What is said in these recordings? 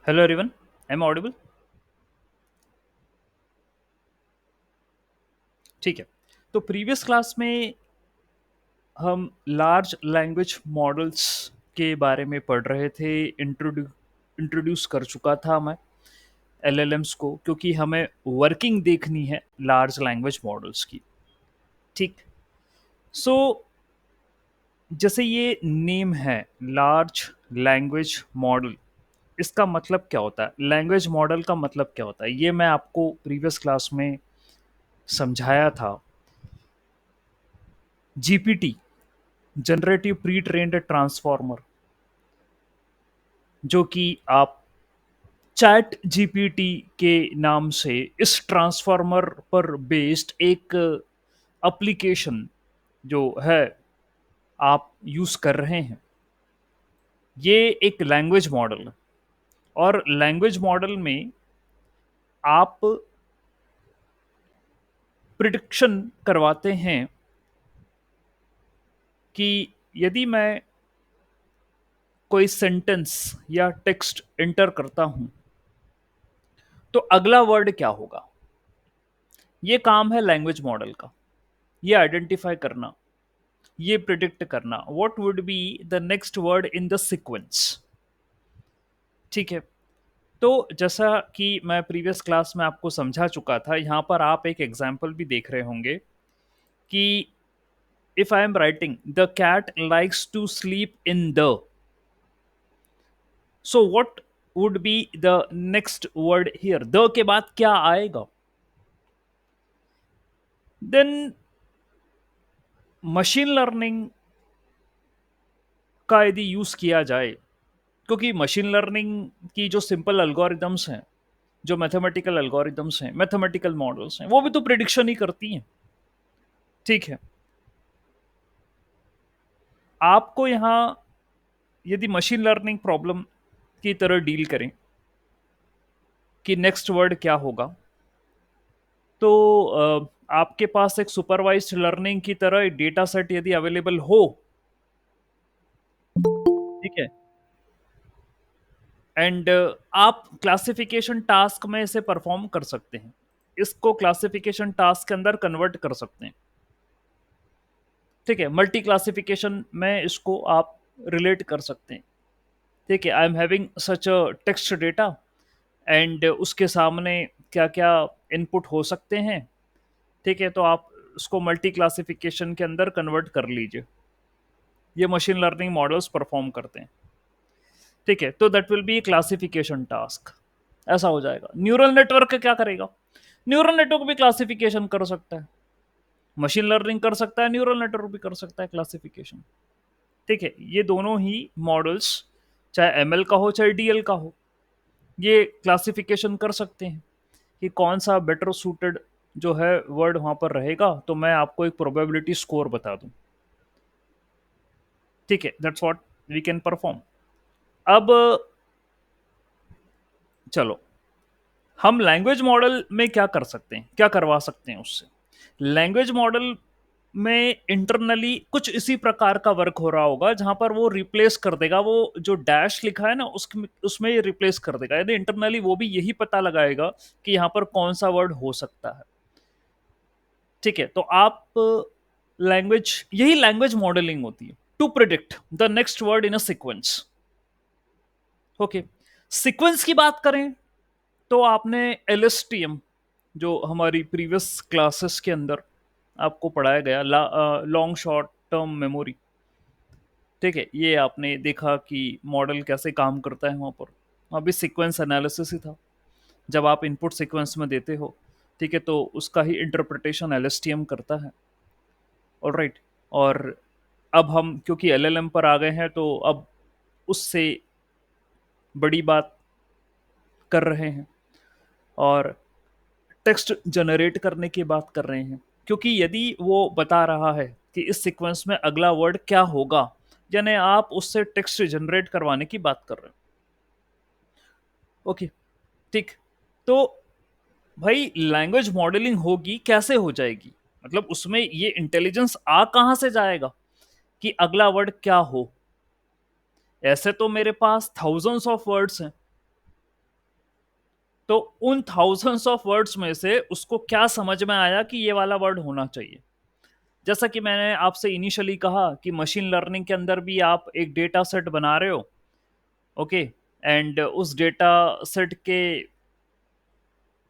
Hello everyone, am audible? ठीक है। तो प्रीवियस क्लास में हम लार्ज लैंग्वेज मॉडल्स के बारे में पढ़ रहे थे। इंट्रोड्यूस कर चुका था मैं एलएलएम्स को, क्योंकि हमें वर्किंग देखनी है लार्ज लैंग्वेज मॉडल्स की। ठीक। सो जैसे ये नेम है लार्ज लैंग्वेज मॉडल, इसका मतलब क्या होता है? लैंग्वेज मॉडल का मतलब क्या होता है, ये मैं आपको प्रीवियस क्लास में समझाया था। GPT, generative pre trained transformer, जो कि आप चैट जीपीटी के नाम से इस ट्रांसफॉर्मर पर बेस्ड एक एप्लीकेशन जो है आप यूज कर रहे हैं, ये एक लैंग्वेज मॉडल है। और लैंग्वेज मॉडल में आप प्रिडिक्शन करवाते हैं कि यदि मैं कोई सेंटेंस या टेक्स्ट एंटर करता हूं तो अगला वर्ड क्या होगा। ये काम है लैंग्वेज मॉडल का, ये आइडेंटिफाई करना, ये प्रिडिक्ट करना what would be the next word in the sequence. ठीक है। तो जैसा कि मैं प्रीवियस क्लास में आपको समझा चुका था, यहाँ पर आप एक एग्जाम्पल भी देख रहे होंगे कि if I am writing the cat likes to sleep in the, so what would be the next word here. The के बाद क्या आएगा? देन मशीन लर्निंग का यदि यूज किया जाए, क्योंकि मशीन लर्निंग की जो सिंपल अल्गोरिदम्स हैं, जो मैथमेटिकल एल्गोरिदम्स हैं, मैथमेटिकल मॉडल्स हैं, वो भी तो प्रिडिक्शन ही करती हैं। ठीक है। आपको यहाँ यदि मशीन लर्निंग प्रॉब्लम की तरह डील करें कि नेक्स्ट वर्ड क्या होगा, तो आपके पास एक सुपरवाइज्ड लर्निंग की तरह एक डेटा सेट यदि अवेलेबल हो, ठीक है, एंड आप क्लासिफिकेशन टास्क में इसे परफॉर्म कर सकते हैं, इसको क्लासिफिकेशन टास्क के अंदर कन्वर्ट कर सकते हैं। ठीक है, मल्टी क्लासिफिकेशन में इसको आप रिलेट कर सकते हैं। ठीक है, I am having such a text data and उसके सामने क्या क्या इनपुट हो सकते हैं। ठीक है, तो आप उसको मल्टी क्लासिफिकेशन के अंदर कन्वर्ट कर लीजिए। ये मशीन लर्निंग मॉडल्स परफॉर्म करते हैं। ठीक है, तो that will B classification task. ऐसा हो जाएगा। न्यूरल नेटवर्क क्या करेगा? न्यूरल नेटवर्क भी क्लासिफिकेशन कर सकता है, मशीन लर्निंग कर सकता है, न्यूरल नेटवर्क भी कर सकता है क्लासिफिकेशन। ठीक है, ये दोनों ही मॉडल्स, चाहे एमएल का हो चाहे डीएल का हो, ये क्लासिफिकेशन कर सकते हैं कि कौन सा बेटर सूटेड जो है वर्ड वहां पर रहेगा, तो मैं आपको एक प्रोबेबिलिटी स्कोर बता दूं। ठीक है, that's what we can perform. अब चलो, हम लैंग्वेज मॉडल में क्या कर सकते हैं, क्या करवा सकते हैं उससे। लैंग्वेज मॉडल में इंटरनली कुछ इसी प्रकार का वर्क हो रहा होगा, जहां पर वो रिप्लेस कर देगा, वो जो डैश लिखा है ना उसमें ये रिप्लेस कर देगा, यानी इंटरनली वो भी यही पता लगाएगा कि यहाँ पर कौन सा वर्ड हो सकता है। ठीक है, तो आप लैंग्वेज, यही लैंग्वेज मॉडलिंग होती है, to predict the next word in a sequence. Okay, sequence की बात करें तो आपने एलएसटीएम, जो हमारी प्रीवियस क्लासेस के अंदर आपको पढ़ाया गया, लॉन्ग शॉर्ट टर्म मेमोरी। ठीक है, ये आपने देखा कि मॉडल कैसे काम करता है वहाँ पर। अभी सीक्वेंस एनालिसिस ही था, जब आप इनपुट सीक्वेंस में देते हो, ठीक है, तो उसका ही इंटरप्रिटेशन एलएसटीएम करता है। ऑलराइट। और अब हम क्योंकि एलएलएम पर आ गए हैं, तो अब उससे बड़ी बात कर रहे हैं और टेक्स्ट जनरेट करने की बात कर रहे हैं। क्योंकि यदि वो बता रहा है कि इस सीक्वेंस में अगला वर्ड क्या होगा, यानी आप उससे टेक्स्ट जनरेट करवाने की बात कर रहे हैं। ओके, ठीक। तो भाई लैंग्वेज मॉडलिंग होगी, कैसे हो जाएगी? मतलब उसमें ये इंटेलिजेंस आ कहां से जाएगा कि अगला वर्ड क्या हो? ऐसे तो मेरे पास थाउजेंड्स ऑफ वर्ड्स हैं, तो उन थाउजेंड्स ऑफ वर्ड्स में से उसको क्या समझ में आया कि ये वाला वर्ड होना चाहिए। जैसा कि मैंने आपसे इनिशियली कहा कि मशीन लर्निंग के अंदर भी आप एक डेटा सेट बना रहे हो, ओके, एंड उस डेटा सेट के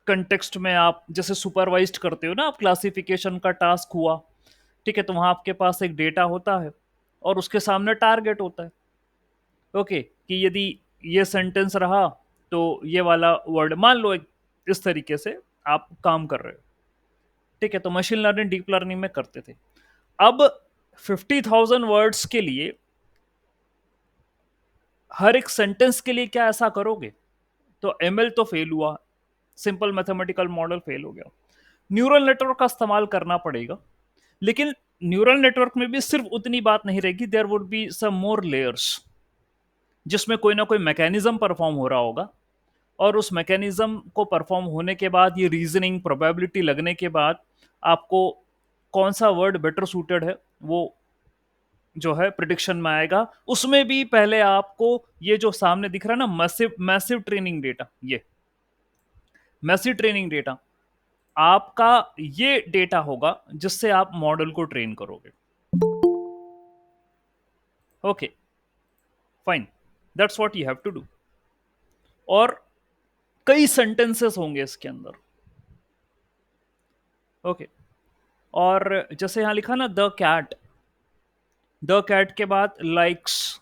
कंटेक्स्ट में आप जैसे सुपरवाइज्ड करते हो ना, आप क्लासिफिकेशन का टास्क हुआ, ठीक है, तो वहां आपके पास एक डेटा होता है और उसके सामने टारगेट होता है, ओके, कि यदि ये सेंटेंस रहा तो ये वाला वर्ड मान लो इस तरीके से आप काम कर रहे हो, ठीक है, तो मशीन लर्निंग डीप लर्निंग में करते थे। अब 50,000 वर्ड्स के लिए हर एक सेंटेंस के लिए क्या ऐसा करोगे? तो एमएल तो फेल हुआ, सिंपल मैथमेटिकल मॉडल फेल हो गया, न्यूरल नेटवर्क का इस्तेमाल करना पड़ेगा। लेकिन न्यूरल नेटवर्क में भी सिर्फ उतनी बात नहीं रहेगी, there would be some more layers जिसमें कोई ना कोई मैकेनिज्म परफॉर्म हो रहा होगा, और उस मैकेनिज्म को परफॉर्म होने के बाद ये रीजनिंग प्रोबेबिलिटी लगने के बाद आपको कौन सा वर्ड बेटर सूटेड है वो जो है प्रिडिक्शन में आएगा। उसमें भी पहले आपको ये जो सामने दिख रहा है ना, मैसिव मैसिव ट्रेनिंग डेटा, ये मैसिव ट्रेनिंग डेटा आपका ये डेटा होगा जिससे आप मॉडल को ट्रेन करोगे। Okay, fine, that's what you have to do. और कई सेंटेंसेस होंगे इसके अंदर, ओके। और जैसे यहां लिखा ना, द कैट के बाद लाइक्स,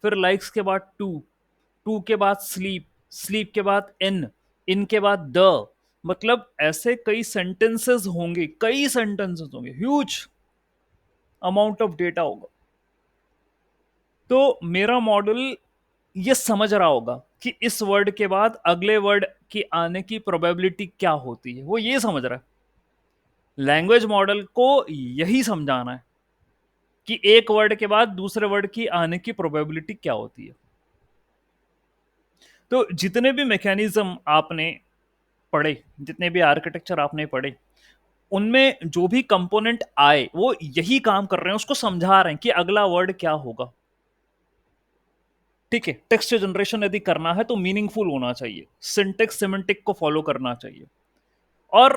फिर लाइक्स के बाद टू, टू के बाद स्लीप, स्लीप के बाद इन के बाद द, मतलब ऐसे कई सेंटेंसेस होंगे, कई सेंटेंसेस होंगे, ह्यूज अमाउंट ऑफ डेटा होगा। तो मेरा मॉडल ये समझ रहा होगा कि इस वर्ड के बाद अगले वर्ड की आने की प्रोबेबिलिटी क्या होती है, वो ये समझ रहा है। लैंग्वेज मॉडल को यही समझाना है कि एक वर्ड के बाद दूसरे वर्ड की आने की प्रोबेबिलिटी क्या होती है। तो जितने भी मैकेनिज्म आपने पढ़े, जितने भी आर्किटेक्चर आपने पढ़े, उनमें जो भी कंपोनेंट आए वो यही काम कर रहे हैं, उसको समझा रहे हैं कि अगला वर्ड क्या होगा। ठीक है, टेक्स्ट जनरेशन यदि करना है तो मीनिंगफुल होना चाहिए, सिंटेक्स सिमेंटिक को फॉलो करना चाहिए। और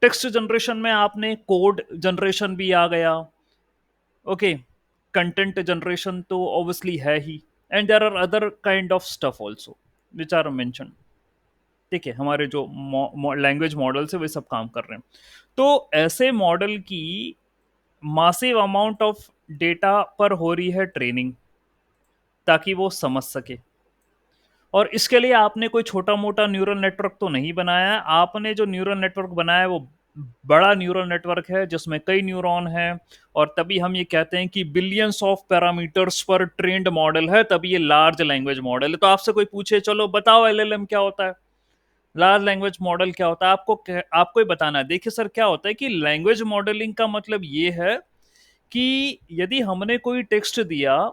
टेक्स्ट जनरेशन में आपने कोड जनरेशन भी आ गया, ओके, कंटेंट जनरेशन तो ऑब्वियसली है ही, and there are other kind of stuff also which are mention. ठीक है, हमारे जो लैंग्वेज मॉडल से वे सब काम कर रहे हैं। तो ऐसे मॉडल की मासिव अमाउंट ऑफ डेटा पर हो रही है ट्रेनिंग, ताकि वो समझ सके। और इसके लिए आपने कोई छोटा मोटा न्यूरल नेटवर्क तो नहीं बनाया है, आपने जो न्यूरल नेटवर्क बनाया है वो बड़ा न्यूरल नेटवर्क है जिसमें कई न्यूरॉन हैं। और तभी हम ये कहते हैं कि बिलियंस ऑफ पैरामीटर्स पर ट्रेंड मॉडल है, तभी ये लार्ज लैंग्वेज मॉडल है। तो आपसे कोई पूछे चलो बताओ एलएलएम क्या होता है, लार्ज लैंग्वेज मॉडल क्या होता है, आपको ही बताना है। देखिए सर, क्या होता है कि लैंग्वेज मॉडलिंग का मतलब ये है कि यदि हमने कोई टेक्स्ट दिया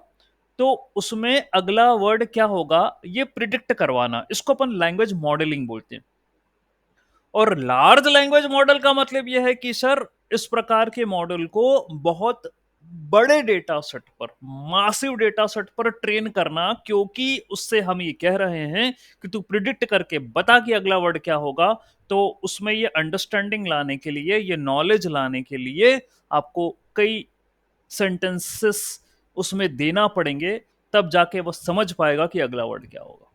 तो उसमें अगला वर्ड क्या होगा ये प्रिडिक्ट करवाना, इसको अपन लैंग्वेज मॉडलिंग बोलते हैं। और लार्ज लैंग्वेज मॉडल का मतलब यह है कि सर इस प्रकार के मॉडल को बहुत बड़े डेटा सेट पर, मासिव डेटा सेट पर ट्रेन करना, क्योंकि उससे हम ये कह रहे हैं कि तू प्रिडिक्ट करके बता कि अगला वर्ड क्या होगा। तो उसमें ये अंडरस्टैंडिंग लाने के लिए, ये नॉलेज लाने के लिए आपको कई सेंटेंसेस उसमें देना पड़ेंगे, तब जाके वो समझ पाएगा कि अगला वर्ड क्या होगा।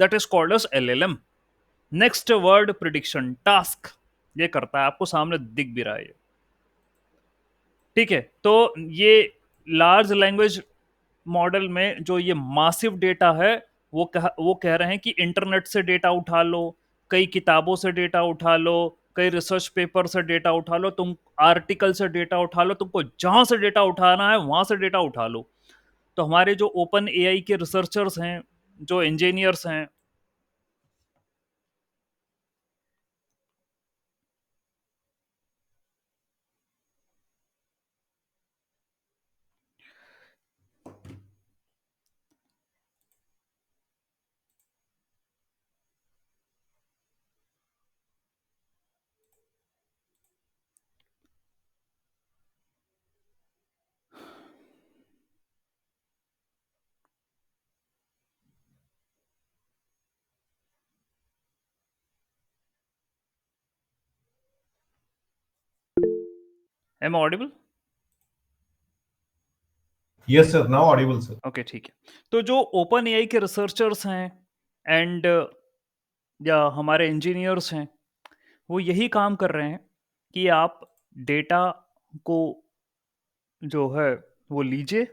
That is called S LLM, next word prediction task. ये करता है, आपको सामने दिख भी रहा है ये। ठीक है, तो ये लार्ज लैंग्वेज मॉडल में जो ये मासिव डेटा है, वो कह रहे हैं कि इंटरनेट से डेटा उठा लो, कई किताबों से डेटा उठा लो, कई रिसर्च पेपर से डेटा उठा लो, तुम आर्टिकल से डेटा उठा लो, तुमको जहां से डेटा उठाना है वहां से डेटा उठा लो। तो हमारे जो ओपन एआई के रिसर्चर्स हैं, जो इंजीनियर्स हैं, am audible? Yes, sir. Now audible, sir. Okay, ठीक है। तो जो ओपन एआई के रिसर्चर्स हैं एंड या हमारे इंजीनियर्स हैं, वो यही काम कर रहे हैं कि आप डेटा को जो है वो लीजिए,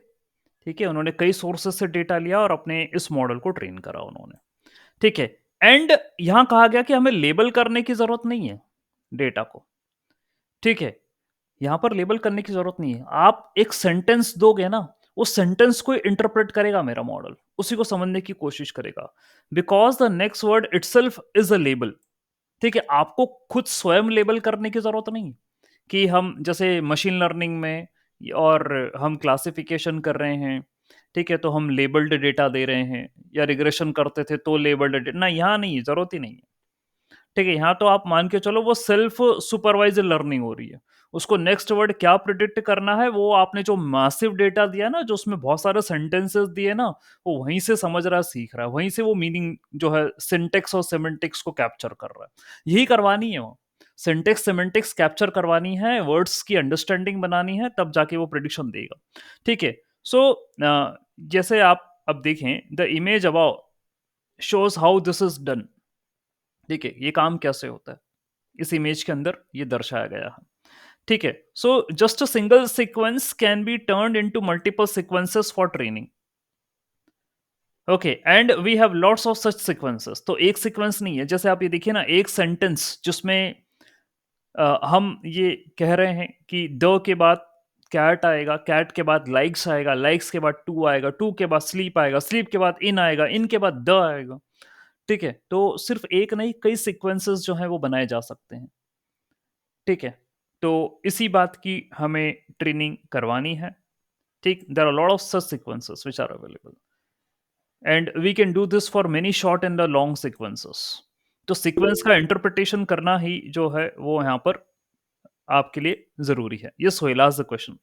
ठीक है? उन्होंने कई सोर्सेस से डेटा लिया और अपने इस मॉडल को ट्रेन करा उन्होंने, ठीक है? एंड यहाँ कहा गया कि हमें लेबल करने की ज़रूरत नहीं है डेटा को, ठीक है? यहाँ पर लेबल करने की ज़रूरत नहीं है। आप एक सेंटेंस दोगे ना, उस सेंटेंस को इंटरप्रेट करेगा मेरा मॉडल, उसी को समझने की कोशिश करेगा। Because the next word itself is a label, ठीक है? आपको खुद स्वयं लेबल करने की ज़रूरत नहीं है कि हम जैसे मशीन लर्निंग में और हम क्लासिफिकेशन कर रहे हैं, ठीक है? तो हम लेबल्ड डेटा दे रहे हैं या रिग्रेशन करते थे तो लेबल्ड डे ना, यहाँ नहीं है, ज़रूरत ही नहीं है। ठीक है, यहाँ तो आप मान के चलो वो सेल्फ सुपरवाइज्ड लर्निंग हो रही है। उसको नेक्स्ट वर्ड क्या प्रिडिक्ट करना है, वो आपने जो मासिव डेटा दिया ना, जो उसमें बहुत सारे सेंटेंसेस दिए ना, वो वहीं से समझ रहा है, सीख रहा है, वहीं से वो मीनिंग जो है सिंटेक्स और सेमेंटिक्स को कैप्चर कर रहा है। यही करवानी है वो। सिंटेक्स सेमेंटिक्स कैप्चर करवानी है, वर्ड्स की अंडरस्टैंडिंग बनानी है, तब जाके वो प्रिडिक्शन देगा। ठीक है, सो जैसे आप अब देखें, the image above shows how this is done. ठीक है, ये काम कैसे होता है, इस इमेज के अंदर ये दर्शाया गया है। ठीक है, so just a single sequence can be turned into multiple sequences for training. Okay, and we have lots of such sequences. तो एक सीक्वेंस नहीं है, जैसे आप ये देखिए ना, एक सेंटेंस जिसमें हम ये कह रहे हैं कि द के बाद कैट आएगा, कैट के बाद लाइक्स आएगा, लाइक्स के बाद टू आएगा, टू के बाद स्लीप आएगा, स्लीप के बाद इन आएगा, इन के बाद द आएगा। ठीक है, तो सिर्फ एक नहीं, कई सीक्वेंसेस जो हैं वो बनाए जा सकते हैं। ठीक है, तो इसी बात की हमें ट्रेनिंग करवानी है। ठीक, there are lot of such sequences which are available and we can do this for many short and the long sequences. तो सीक्वेंस का इंटरप्रिटेशन करना ही जो है वो यहाँ पर आपके लिए जरूरी है। Yes Sohail, ask the question.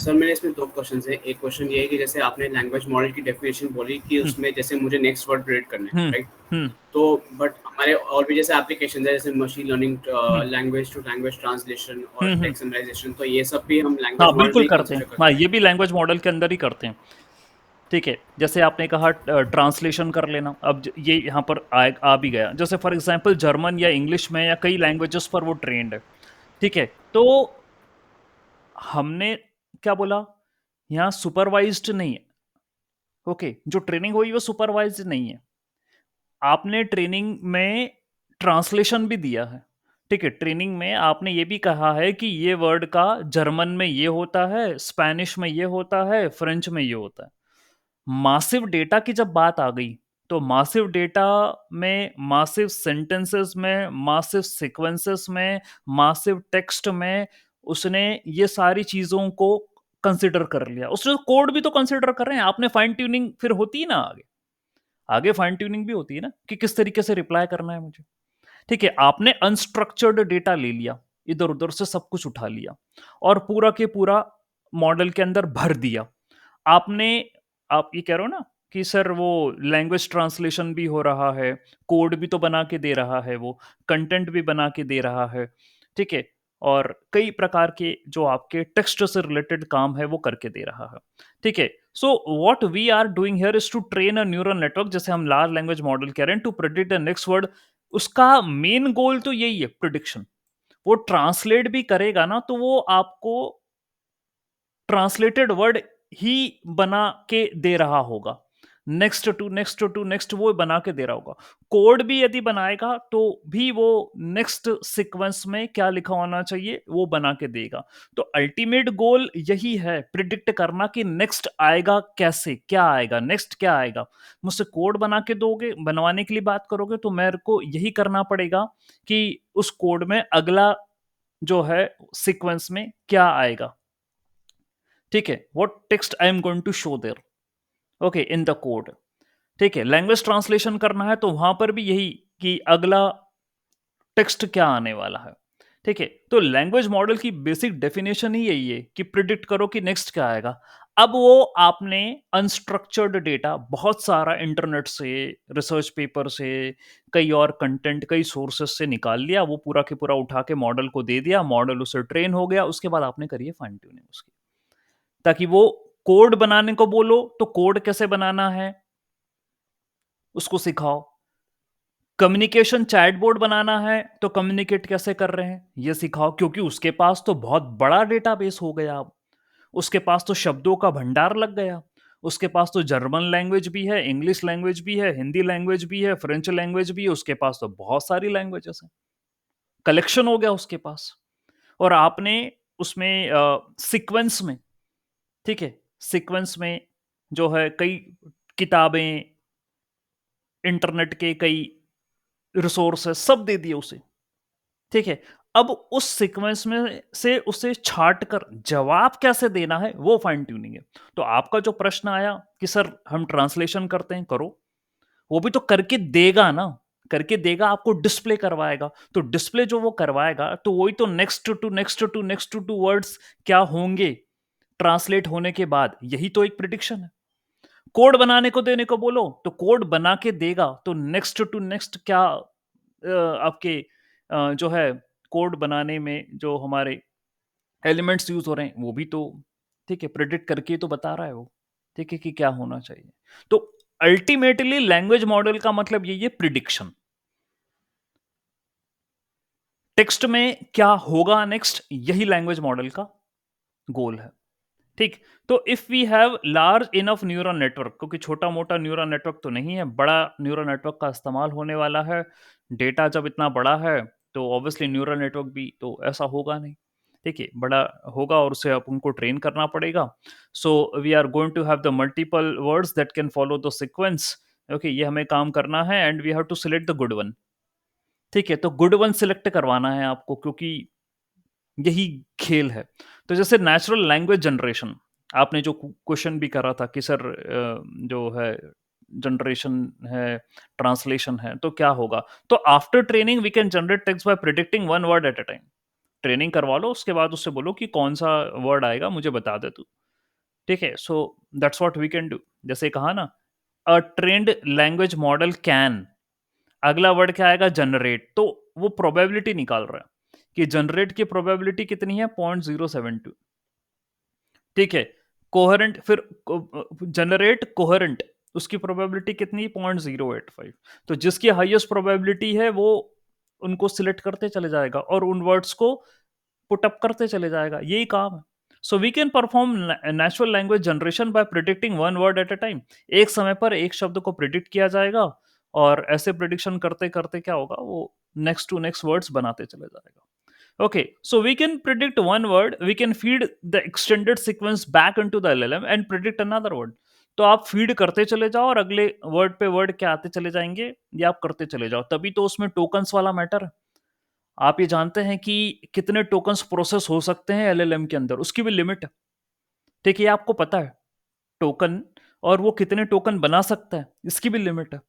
Sir मेरे इसमें दो क्वेश्चन हैं। एक क्वेश्चन ये है कि जैसे आपने लैंग्वेज मॉडल की डेफिनेशन बोली कि उसमें जैसे मुझे नेक्स्ट वर्ड प्रिडिक्ट करने हैं, राइट? हम्म तो बट हमारे और भी जैसे एप्लीकेशन है, जैसे machine learning, language to language translation और हम्म टेक्स्ट समराइजेशन, तो ये सब भी हम हाँ लैंग्वेज मॉडल में बिल्कुल ही करते हैं, कंसीडर हाँ करते हैं। ये भी लैंग्वेज मॉडल के अंदर ही करते हैं। ठीक है, जैसे आपने कहा ट्रांसलेशन कर लेना, अब ये यहाँ पर आ भी गया, जैसे फॉर एग्जांपल जर्मन या इंग्लिश में या कई लैंग्वेजेस पर वो ट्रेंड है। ठीक है, तो हमने क्या बोला, यहाँ सुपरवाइज्ड नहीं है। ओके, जो ट्रेनिंग हुई वो सुपरवाइज्ड नहीं है। आपने ट्रेनिंग में ट्रांसलेशन भी दिया है। ठीक है, ट्रेनिंग में आपने ये भी कहा है कि ये वर्ड का जर्मन में ये होता है, स्पेनिश में ये होता है, फ्रेंच में ये होता है। मासिव डेटा की जब बात आ गई, तो मासिव डेटा में, मासिव सेंटेंसेस में, मासिव सीक्वेंसेस में, मासिव टेक्स्ट में उसने ये सारी चीजों को कंसिडर कर लिया। उसने कोड भी तो कंसिडर कर रहे हैं। आपने फाइन ट्यूनिंग फिर होती है ना, आगे आगे फाइन ट्यूनिंग भी होती है ना, कि किस तरीके से रिप्लाई करना है मुझे। ठीक है, आपने अनस्ट्रक्चर्ड डेटा ले लिया, इधर उधर से सब कुछ उठा लिया और पूरा के पूरा मॉडल के अंदर भर दिया। आपने, आप ये कह रहे हो ना कि सर वो लैंग्वेज ट्रांसलेशन भी हो रहा है, कोड भी तो बना के दे रहा है, वो कंटेंट भी बना के दे रहा है। ठीक है, और कई प्रकार के जो आपके टेक्स्ट से रिलेटेड काम है वो करके दे रहा है। ठीक है, so what we are doing here is to train a neural network, जैसे हम लार्ज लैंग्वेज मॉडल कह रहे हैं, to predict the next word. उसका मेन गोल तो यही है, प्रिडिक्शन। वो ट्रांसलेट भी करेगा ना, तो वो आपको ट्रांसलेटेड वर्ड ही बना के दे रहा होगा, next to next to next वो बना के दे रहा होगा। कोड भी यदि बनाएगा तो भी वो नेक्स्ट सीक्वेंस में क्या लिखा होना चाहिए वो बना के देगा। तो अल्टीमेट गोल यही है, प्रिडिक्ट करना कि नेक्स्ट आएगा कैसे, क्या आएगा, नेक्स्ट क्या आएगा। मुझसे कोड बना के दोगे, बनवाने के लिए बात करोगे, तो मेरे को यही करना पड़ेगा कि उस कोड में अगला जो है सीक्वेंस में क्या आएगा। ठीक है, what text I am going to show there, okay, in the code. ठीक है, लैंग्वेज ट्रांसलेशन करना है तो वहां पर भी यही कि अगला टेक्स्ट क्या आने वाला है। ठीक है, तो लैंग्वेज मॉडल की बेसिक डेफिनेशन ही यही है कि प्रिडिक्ट करो कि नेक्स्ट क्या आएगा। अब वो आपने अनस्ट्रक्चर्ड डेटा बहुत सारा इंटरनेट से, रिसर्च पेपर से, कई और कंटेंट, कई सोर्सेस से निकाल लिया, वो पूरा के पूरा उठा के मॉडल को दे दिया, मॉडल उससे ट्रेन हो गया, उसके बाद आपने करिए फाइन ट्यूनिंग उसकी, ताकि वो कोड बनाने को बोलो तो कोड कैसे बनाना है उसको सिखाओ, कम्युनिकेशन चैटबॉट बनाना है तो कम्युनिकेट कैसे कर रहे हैं ये सिखाओ, क्योंकि उसके पास तो बहुत बड़ा डेटाबेस हो गया अब, उसके पास तो शब्दों का भंडार लग गया, उसके पास तो जर्मन लैंग्वेज भी है, इंग्लिश लैंग्वेज भी है, हिंदी लैंग्वेज भी है, फ्रेंच लैंग्वेज भी है, उसके पास तो बहुत सारी लैंग्वेजेस हैं, कलेक्शन हो गया उसके पास। और आपने उसमें सीक्वेंस में, ठीक है, सीक्वेंस में जो है कई किताबें, इंटरनेट के कई रिसोर्सेस सब दे दिए उसे, ठीक है। अब उस सीक्वेंस में से उसे छाट कर जवाब कैसे देना है वो फाइन ट्यूनिंग है। तो आपका जो प्रश्न आया कि सर हम ट्रांसलेशन करते हैं, करो, वो भी तो करके देगा ना, करके देगा, आपको डिस्प्ले करवाएगा, तो डिस्प्ले जो वो करवाएगा तो वही तो next to next to next to words क्या होंगे ट्रांसलेट होने के बाद, यही तो एक प्रिडिक्शन है। कोड बनाने को देने को बोलो तो कोड बना के देगा, तो नेक्स्ट टू नेक्स्ट क्या आपके जो है कोड बनाने में जो हमारे एलिमेंट्स यूज हो रहे हैं वो भी तो, ठीक है, प्रेडिक्ट करके तो बता रहा है वो, ठीक है, कि क्या होना चाहिए। तो अल्टीमेटली लैंग्वेज मॉडल का मतलब यही है, प्रिडिक्शन, टेक्स्ट में क्या होगा नेक्स्ट, यही लैंग्वेज मॉडल का गोल है, ठीक। तो if we have large enough neural network, क्योंकि छोटा मोटा न्यूरल नेटवर्क तो नहीं है, बड़ा न्यूरल नेटवर्क का इस्तेमाल होने वाला है, डेटा जब इतना बड़ा है तो ऑब्वियसली न्यूरल नेटवर्क भी तो ऐसा होगा नहीं, ठीक है, बड़ा होगा और उसे आप उनको ट्रेन करना पड़ेगा। So we are going to have the multiple words that can follow the sequence, okay, ये हमें काम करना है, and we have to select the good one, ठीक है, तो गुड वन सिलेक्ट करवाना है आपको, क्योंकि यही खेल है। तो जैसे नेचुरल लैंग्वेज जनरेशन, आपने जो क्वेश्चन भी करा था कि सर जो है जनरेशन है, ट्रांसलेशन है, तो क्या होगा, तो after training we can generate text by predicting one word at a time. Training करवा लो, उसके बाद उससे बोलो कि कौन सा वर्ड आएगा मुझे बता दे तू, ठीक है। So that's what we can do. जैसे कहा ना, a trained language model can, अगला वर्ड क्या आएगा, जनरेट, तो वो प्रोबेबिलिटी निकाल रहा है कि जनरेट की प्रोबेबिलिटी कितनी है, 0.072, ठीक है। कोहेरेंट, फिर जनरेट कोहेरेंट, उसकी प्रोबेबिलिटी कितनी, 0.085। तो जिसकी हाईएस्ट प्रोबेबिलिटी है वो उनको सिलेक्ट करते चले जाएगा और उन वर्ड्स को पुट अप करते चले जाएगा, यही काम है। So we can perform natural language generation by predicting one word at a time, एक समय पर एक शब्द को प्रिडिक्ट किया जाएगा और ऐसे प्रिडिक्शन करते करते क्या होगा, वो नेक्स्ट टू नेक्स्ट वर्ड्स बनाते चले जाएगा। Okay, so we can predict one word, we can feed the extended sequence back into the LLM and predict another word. तो आप फीड करते चले जाओ और अगले वर्ड पे वर्ड क्या आते चले जाएंगे, ये आप करते चले जाओ, तभी तो उसमें टोकन्स वाला मैटर है। आप ये जानते हैं कि कितने टोकन्स प्रोसेस हो सकते हैं एलएलएम के अंदर, उसकी भी लिमिट है, ठीक है, ये आपको पता है टोकन, और वो कितने टोकन बना सकता है इसकी भी लिमिट है,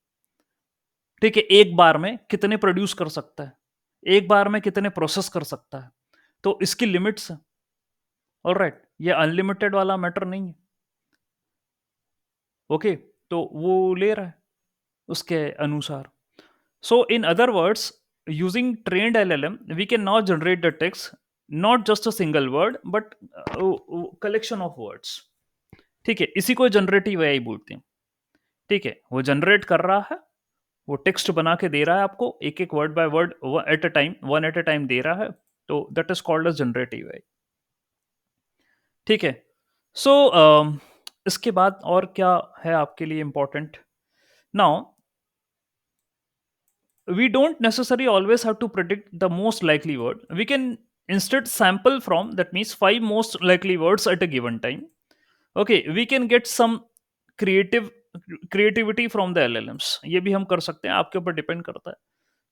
ठीक है, एक बार में कितने प्रोड्यूस कर सकता है, एक बार में कितने प्रोसेस कर सकता है, तो इसकी लिमिट्स है। ऑलराइट, ये अनलिमिटेड वाला मैटर नहीं है, ओके, तो वो ले रहा है उसके अनुसार। So in other words, using trained LLM we can not generate the text, not just a single word but collection of words, ठीक है, इसी को जनरेटिव एआई बोलते हैं, ठीक है, वो जनरेट कर रहा है, वो टेक्स्ट बना के दे रहा है आपको, एक एक word by word at a time, one at a time दे रहा है, तो that is called as generative AI, ठीक है। सो इसके बाद और क्या है आपके लिए important, now we don't necessarily always have to predict the most likely word, we can instead sample from, that means 5 most likely words at a given time, okay, we can get some creative creativity from the LLMs, ये भी हम कर सकते हैं, आपके ऊपर depend करता है,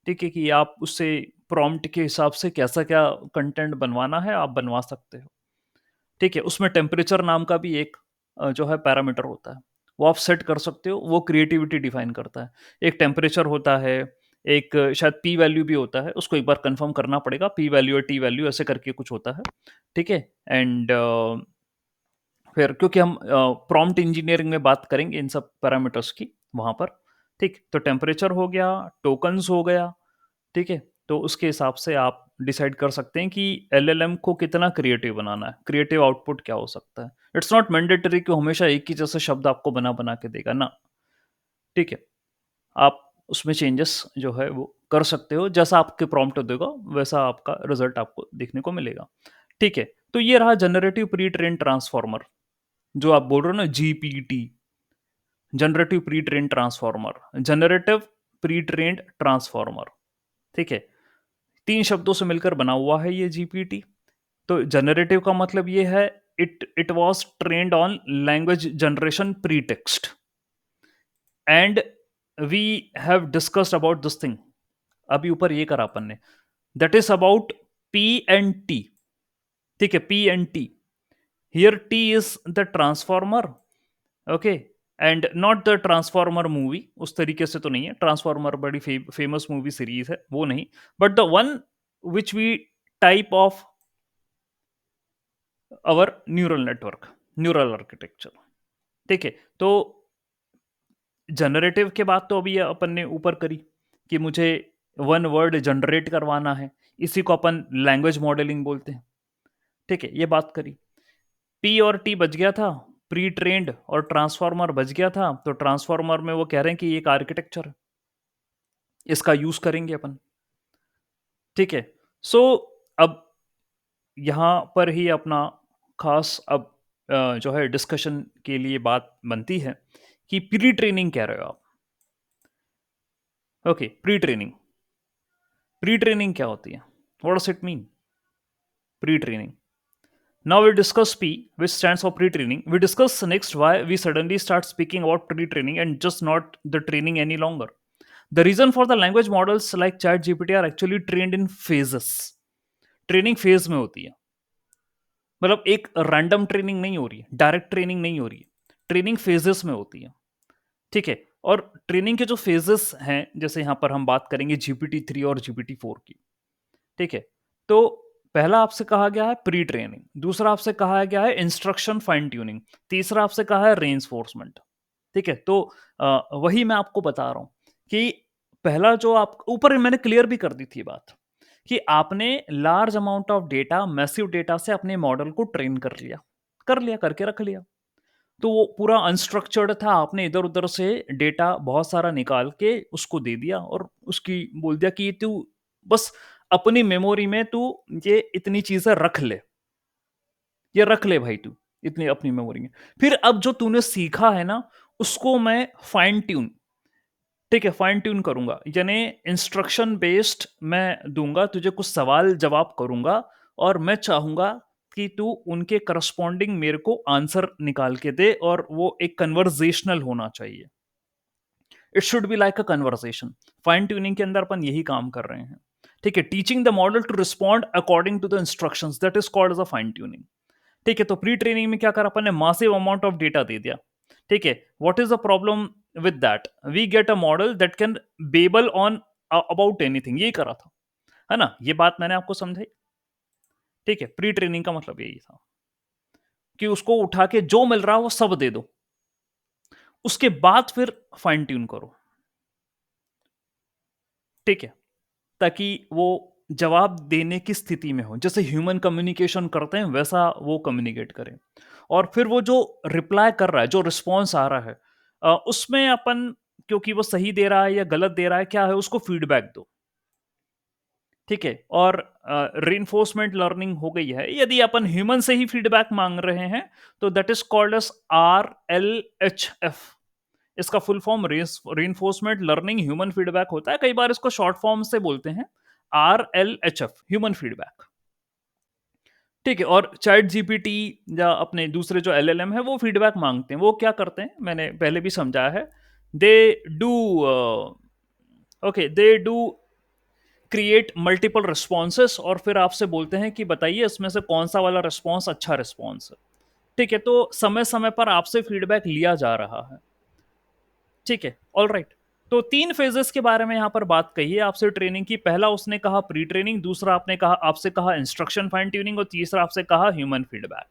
ठीक है, कि आप उससे प्रॉम्प्ट के हिसाब से कैसा क्या कंटेंट बनवाना है आप बनवा सकते हो, ठीक है। उसमें टेम्परेचर नाम का भी एक जो है पैरामीटर होता है, वो आप सेट कर सकते हो, वो क्रिएटिविटी डिफाइन करता है। एक टेम्परेचर होता है, एक शायद पी वैल्यू भी होता है, उसको एक बार कंफर्म करना पड़ेगा, पी वैल्यू और टी वैल्यू ऐसे करके कुछ होता है, ठीक है। एंड फिर क्योंकि हम प्रॉम्प्ट इंजीनियरिंग में बात करेंगे इन सब पैरामीटर्स की वहाँ पर, ठीक। तो टेम्परेचर हो गया, टोकन्स हो गया, ठीक है। तो उसके हिसाब से आप डिसाइड कर सकते हैं कि एलएलएम को कितना क्रिएटिव बनाना है, क्रिएटिव आउटपुट क्या हो सकता है। इट्स नॉट मैंडेटरी कि हमेशा एक ही जैसे शब्द आपको बना बना के देगा ना, ठीक है। आप उसमें चेंजेस जो है वो कर सकते हो, जैसा आपके प्रॉम्प्ट देगा वैसा आपका रिजल्ट आपको देखने को मिलेगा, ठीक है। तो ये रहा जनरेटिव प्री ट्रेन ट्रांसफॉर्मर, जो आप बोल रहे हो ना, GPT, generative pre train transformer, generative pre trained transformer, ठीक है। 3 शब्दों से मिलकर बना हुआ है ये जीपीटी। तो जनरेटिव का मतलब ये है, it was trained on language generation pretext, and we have discussed about this thing. अभी ऊपर ये करा अपन ने, that is about P and T, ठीक है। P and T, here T is the transformer, okay, and not the transformer movie, उस तरीके से तो नहीं है, ट्रांसफॉर्मर बड़ी फेमस मूवी सीरीज है, वो नहीं, but the one which we type of our neural network, neural architecture, ठीक है। तो जनरेटिव के बाद तो अभी अपन ने ऊपर करी कि मुझे वन वर्ड जनरेट करवाना है, इसी को अपन लैंग्वेज मॉडलिंग बोलते हैं, ठीक है। ये बात करी, पी और टी बच गया था, प्री ट्रेंड और ट्रांसफॉर्मर बच गया था। तो ट्रांसफॉर्मर में वो कह रहे हैं कि एक आर्किटेक्चर है, इसका यूज करेंगे अपन, ठीक है। सो अब यहां पर ही अपना खास अब जो है डिस्कशन के लिए बात बनती है कि प्री ट्रेनिंग कह रहे हो आप, okay. Pre training, pre training क्या होती है, what does it mean pre training? Now we discuss P, which stands for pre-training. We discuss next why we suddenly start speaking about pre-training and just not the training any longer. The reason for the language models like ChatGPT are actually trained in phases. Training phase में होती है, मतलब एक random training नहीं हो रही है, direct training नहीं हो रही है, ट्रेनिंग फेजेस में होती है, ठीक है। और ट्रेनिंग के जो फेजेस हैं, जैसे यहां पर हम बात करेंगे GPT-3 और GPT-4 की, ठीक है। तो पहला आपसे कहा गया है प्री ट्रेनिंग, दूसरा आपसे कहा गया है इंस्ट्रक्शन फाइन ट्यूनिंग, तीसरा आपसे कहा है रेइंफोर्समेंट, ठीक है। तो वही मैं आपको बता रहा हूं कि पहला जो आप ऊपर मैंने क्लियर भी कर दी थी बात कि आपने large amount of data, massive data से अपने मॉडल को ट्रेन कर लिया, करके रख लिया। तो वो पूरा अनस्ट्रक्चर्ड था, आपने इधर उधर से डेटा बहुत सारा निकाल के उसको दे दिया और उसकी बोल दिया कि तू बस अपनी मेमोरी में तू ये इतनी चीजें रख ले, ये रख ले भाई, तू इतनी अपनी मेमोरी में। फिर अब जो तूने सीखा है ना, उसको मैं फाइन ट्यून, ठीक है, फाइन ट्यून करूंगा, यानी इंस्ट्रक्शन बेस्ड मैं दूंगा तुझे, कुछ सवाल जवाब करूंगा और मैं चाहूंगा कि तू उनके करस्पॉन्डिंग मेरे को आंसर निकाल के दे, और वो एक कन्वर्जेशनल होना चाहिए। It should be like a conversation. Fine tuning के अंदर अपन यही काम कर रहे हैं, ठीक है। Teaching the model to respond according to the instructions, that is called as a fine tuning, ठीक है। तो प्री ट्रेनिंग में क्या करा अपन ने, मासिव अमाउंट ऑफ डेटा दे दिया, ठीक है। What is the problem with that, we get a model that can babble on about anything, यही करा था, है ना। ये बात मैंने आपको समझाई, ठीक है। प्री ट्रेनिंग का मतलब यही था कि उसको उठा के जो मिल रहा है वो सब दे दो, उसके बाद फिर फाइन ट्यून करो, ठीक है, ताकि वो जवाब देने की स्थिति में हो, जैसे ह्यूमन कम्युनिकेशन करते हैं वैसा वो कम्युनिकेट करें। और फिर वो जो रिप्लाई कर रहा है, जो रिस्पॉन्स आ रहा है, उसमें अपन, क्योंकि वो सही दे रहा है या गलत दे रहा है, क्या है, उसको फीडबैक दो, ठीक है। और रीइंफोर्समेंट लर्निंग हो गई है, यदि अपन ह्यूमन से ही फीडबैक मांग रहे हैं तो that is called S RLHF। इसका full form reinforcement learning human feedback होता है, कई बार इसको शॉर्ट फॉर्म से बोलते हैं RLHF, ह्यूमन फीडबैक, ठीक है। और चैट जीपीटी या अपने दूसरे जो LLM है वो फीडबैक मांगते हैं, वो क्या करते हैं मैंने पहले भी समझाया है, they do okay, they do create multiple responses और फिर आपसे बोलते हैं कि बताइए इसमें से कौन सा वाला रिस्पॉन्स अच्छा रिस्पॉन्स है, ठीक है। तो समय समय पर आपसे फीडबैक लिया जा रहा है, ठीक है, ऑल राइट। तो 3 फेजेस के बारे में यहां पर बात कही है आपसे ट्रेनिंग की। पहला उसने कहा प्री ट्रेनिंग, दूसरा आपने कहा आपसे कहा इंस्ट्रक्शन फाइन ट्यूनिंग, और तीसरा आपसे कहा ह्यूमन फीडबैक।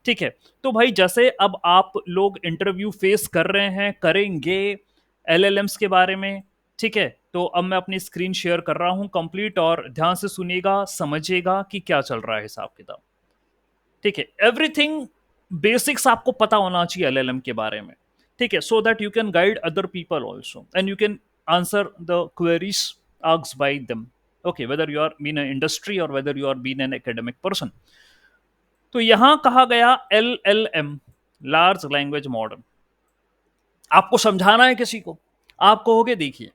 ठीक है। तो भाई जैसे अब आप लोग इंटरव्यू फेस कर रहे हैं, करेंगे एलएलएम्स के बारे में, ठीक है। तो अब मैं अपनी स्क्रीन शेयर कर रहा हूं कंप्लीट, और ध्यान से सुनिएगा, समझिएगा कि क्या चल रहा है हिसाब किताब, ठीक है। एवरीथिंग बेसिक्स आपको पता होना चाहिए एलएलएम के बारे में, ठीक है, so that you can guide other people also and you can answer the queries asked by them, okay, whether you are being an industry or whether you are being an academic person. तो यहां कहा गया L L M, large language model, आपको समझाना है किसी को, आप कहोगे देखिए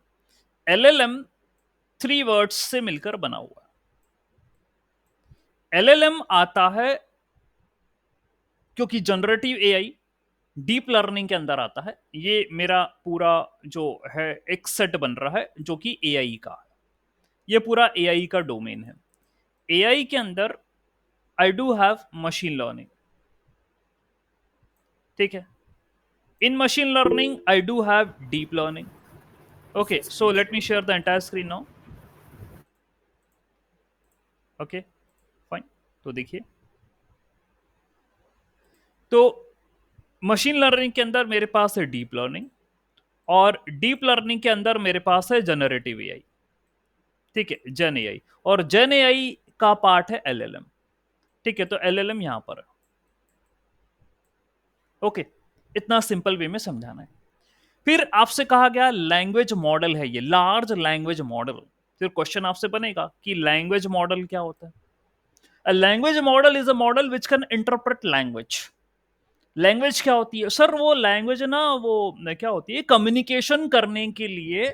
एल एल एम 3 वर्ड्स से मिलकर बना हुआ है। एल एल एम आता है क्योंकि जनरेटिव एआई डीप लर्निंग के अंदर आता है। ये मेरा पूरा जो है एक सेट बन रहा है जो कि एआई का है, ये पूरा एआई का डोमेन है। एआई के अंदर I do have machine learning, ठीक है। In machine learning, I do have deep learning. Okay, so let me share the entire screen now. Okay, fine. तो देखिए, तो मशीन लर्निंग के अंदर मेरे पास है डीप लर्निंग, और डीप लर्निंग के अंदर मेरे पास है जनरेटिव एआई, ठीक है, जेन एआई, और जेन एआई का पार्ट है एलएलएम, ठीक है। तो एलएलएम यहां पर है, ओके। इतना सिंपल वे में समझाना है। फिर आपसे कहा गया लैंग्वेज मॉडल है ये, लार्ज लैंग्वेज मॉडल। फिर क्वेश्चन आपसे बनेगा कि लैंग्वेज मॉडल क्या होता है। A language model is a model which can interpret language. Language क्या होती है सर? वो लैंग्वेज ना, वो क्या होती है, कम्युनिकेशन करने के लिए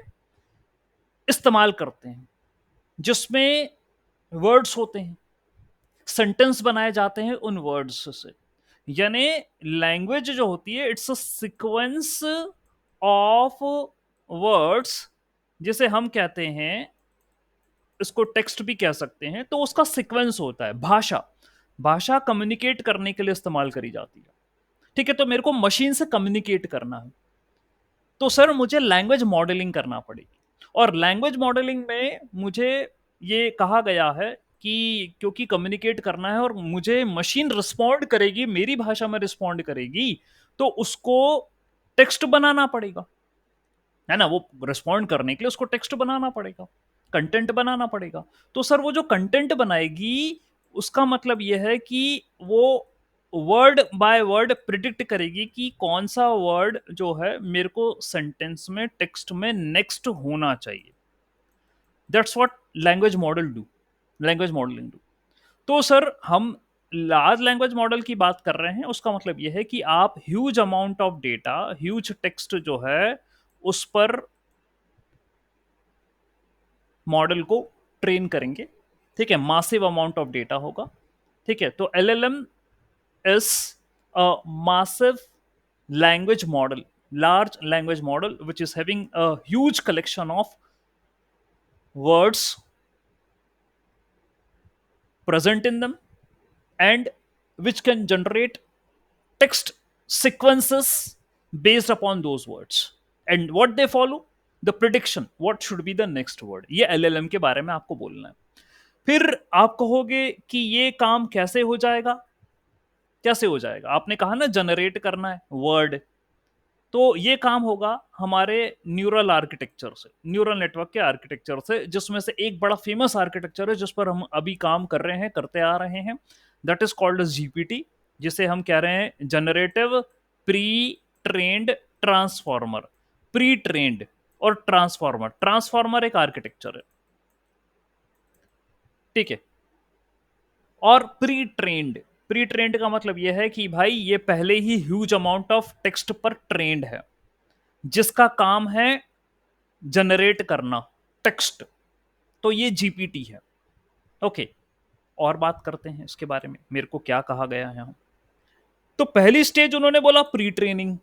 इस्तेमाल करते हैं, जिसमें वर्ड्स होते हैं, सेंटेंस बनाए जाते हैं उन वर्ड्स से। यानी लैंग्वेज जो होती है it's a sequence of words, जिसे हम कहते हैं, इसको टेक्स्ट भी कह सकते हैं, तो उसका सीक्वेंस होता है। भाषा, भाषा कम्युनिकेट करने के लिए इस्तेमाल करी जाती है, ठीक है। तो मेरे को मशीन से कम्युनिकेट करना है, तो सर मुझे लैंग्वेज मॉडलिंग करना पड़ेगी। और लैंग्वेज मॉडलिंग में मुझे ये कहा गया है कि क्योंकि कम्युनिकेट करना है और मुझे मशीन रिस्पॉन्ड करेगी, मेरी भाषा में रिस्पॉन्ड करेगी, तो उसको टेक्स्ट बनाना पड़ेगा, है ना। वो रिस्पॉन्ड करने के लिए उसको टेक्स्ट बनाना पड़ेगा, कंटेंट बनाना पड़ेगा। तो सर वो जो कंटेंट बनाएगी, उसका मतलब यह है कि वो वर्ड बाय वर्ड प्रिडिक्ट करेगी कि कौन सा वर्ड जो है मेरे को सेंटेंस में, टेक्स्ट में नेक्स्ट होना चाहिए। That's what language model do, language modelling do. तो सर हम लार्ज लैंग्वेज मॉडल की बात कर रहे हैं, उसका मतलब यह है कि आप huge amount of data, huge text जो है उस पर मॉडल को ट्रेन करेंगे, ठीक है। मासिव अमाउंट ऑफ डेटा होगा, ठीक है। तो LLM is a massive language model, large language model which is having a huge collection of words present in them, and which can generate text sequences based upon those words, and what they follow, the prediction what should be the next word। ये LLM के बारे में आपको बोलना है। फिर आप कहोगे कि ये काम कैसे हो जाएगा, कैसे हो जाएगा? आपने कहा ना जनरेट करना है वर्ड, तो ये काम होगा हमारे न्यूरल आर्किटेक्चर से, न्यूरल नेटवर्क के आर्किटेक्चर से, जिसमें से एक बड़ा फेमस आर्किटेक्चर है जिस पर हम अभी काम कर रहे हैं, करते आ रहे हैं, दैट इज कॉल्ड जीपीटी, जिसे हम कह रहे हैं generative pre trend transformer. Pre trend और ट्रांसफॉर्मर, ट्रांसफॉर्मर एक आर्किटेक्चर है, ठीक है। और प्री ट्रेंड, प्री ट्रेंड का मतलब यह है कि भाई ये पहले ही ह्यूज अमाउंट ऑफ टेक्स्ट पर ट्रेंड है, जिसका काम है जनरेट करना टेक्स्ट, तो ये जीपीटी है, ओके। और बात करते हैं इसके बारे में, मेरे को क्या कहा गया है यहाँ। तो पहली स्टेज उन्होंने बोला प्री ट्रेनिंग।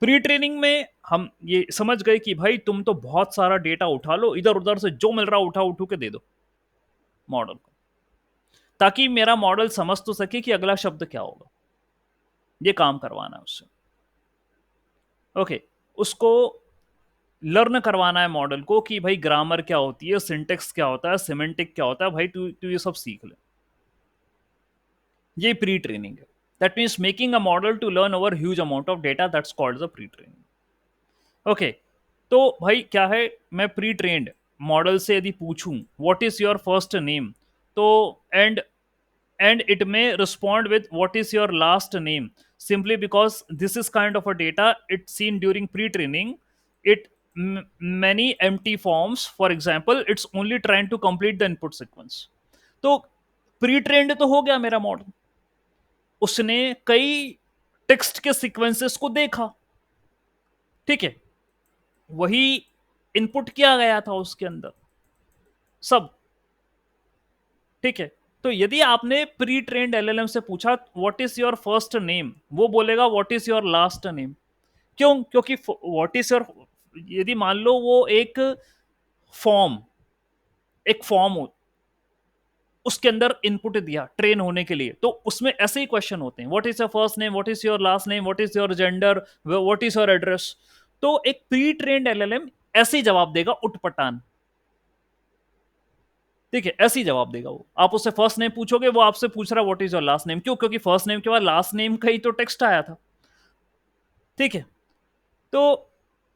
प्री ट्रेनिंग में हम ये समझ गए कि भाई तुम तो बहुत सारा डेटा उठा लो, इधर उधर से जो मिल रहा उठा उठू के दे दो मॉडल को, ताकि मेरा मॉडल समझ तो सके कि अगला शब्द क्या होगा। ये काम करवाना है उससे, ओके। उसको लर्न करवाना है मॉडल को कि भाई ग्रामर क्या होती है, सिंटेक्स क्या होता है, सिमेंटिक क्या होता है, भाई तू तू ये सब सीख ले। ये प्री ट्रेनिंग है। That means making a model to learn over huge amount of data. That's called the pre-training. Okay, तो भाई क्या है, मैं प्री ट्रेंड मॉडल से यदि पूछूं what is your first name, तो and it may respond with what is your last name, simply because this is kind of a data it's seen during pre-training. It many empty forms, for example, it's only trying to complete the input sequence. तो pre trend तो हो गया मेरा model, उसने कई text के sequences को देखा, ठीक है, वही इनपुट किया गया था उसके अंदर सब, ठीक है। तो यदि आपने प्री ट्रेन्ड एलएलएम से पूछा what is your first name, वो बोलेगा what is your last name. क्यों? क्योंकि व्हाट इज योर, यदि मान लो वो फॉर्म एक फॉर्म हो, उसके अंदर इनपुट दिया ट्रेन होने के लिए, तो उसमें ऐसे ही क्वेश्चन होते हैं, what is your first name, what is your last name, what is your gender, what is your address. तो एक प्री ट्रेन्ड एलएलएम ऐसे ही जवाब देगा उटपटांग, ठीक है, ऐसे ही जवाब देगा वो। आप उससे फर्स्ट नेम पूछोगे, वो आपसे पूछ रहा what is your last name. क्यों? क्योंकि फर्स्ट नेम के बाद लास्ट नेम का ही तो टेक्स्ट आया था, ठीक है। तो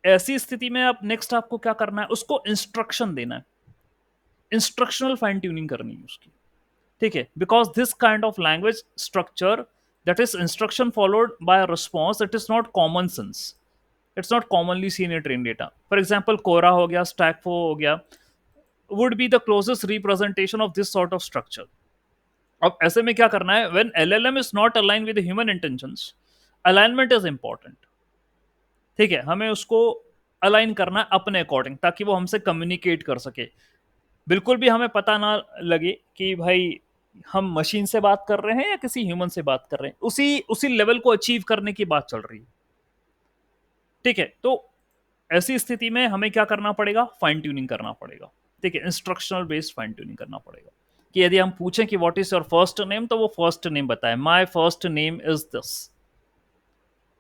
ऐसी स्थिति में आप नेक्स्ट आपको क्या करना है, उसको इंस्ट्रक्शन देना है, इंस्ट्रक्शनल फाइन ट्यूनिंग करनी है उसकी, ठीक है। Because this kind of language structure, that is instruction followed by response, it is not common sense, it's not commonly seen in train data. For example Quora हो गया, स्टैकफो हो गया, would be the closest representation of this sort of structure. अब ऐसे में क्या करना है, when LLM is not aligned with the human intentions, alignment is important, ठीक है, हमें उसको अलाइन करना है अपने अकॉर्डिंग, ताकि वो हमसे कम्युनिकेट कर सके। बिल्कुल भी हमें पता ना लगे कि भाई हम मशीन से बात कर रहे हैं या किसी ह्यूमन से बात कर रहे हैं, उसी उसी लेवल को अचीव करने की बात चल रही है, ठीक है। तो ऐसी स्थिति में हमें क्या करना पड़ेगा, फाइन ट्यूनिंग करना पड़ेगा, ठीक है, इंस्ट्रक्शनल बेस्ड फाइन ट्यूनिंग करना पड़ेगा। कि यदि हम पूछें कि what is your first name, तो वो फर्स्ट नेम बताए, my first name is this,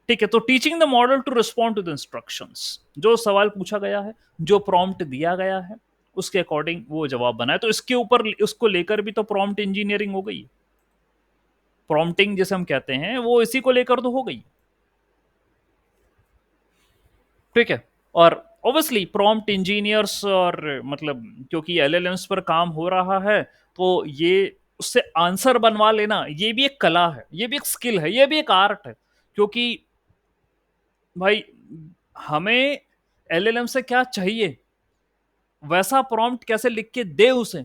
ठीक है। तो teaching the model to respond to the instructions, जो सवाल पूछा गया है, जो प्रॉम्प्ट दिया गया है, उसके अकॉर्डिंग वो जवाब बनाए। तो इसके ऊपर उसको लेकर भी तो प्रॉम्प्ट इंजीनियरिंग हो गई, प्रॉम्प्टिंग जिसे हम कहते हैं, वो इसी को लेकर तो हो गई, ठीक है। और ऑब्वियसली प्रॉम्प्ट इंजीनियर्स, और मतलब क्योंकि एलएलएम्स पर काम हो रहा है, तो ये उससे आंसर बनवा लेना, ये भी एक कला है, ये भी एक स्किल है, ये भी एक आर्ट है। क्योंकि भाई हमें एलएलएम से क्या चाहिए, वैसा प्रॉम्प्ट कैसे लिख के दे उसे,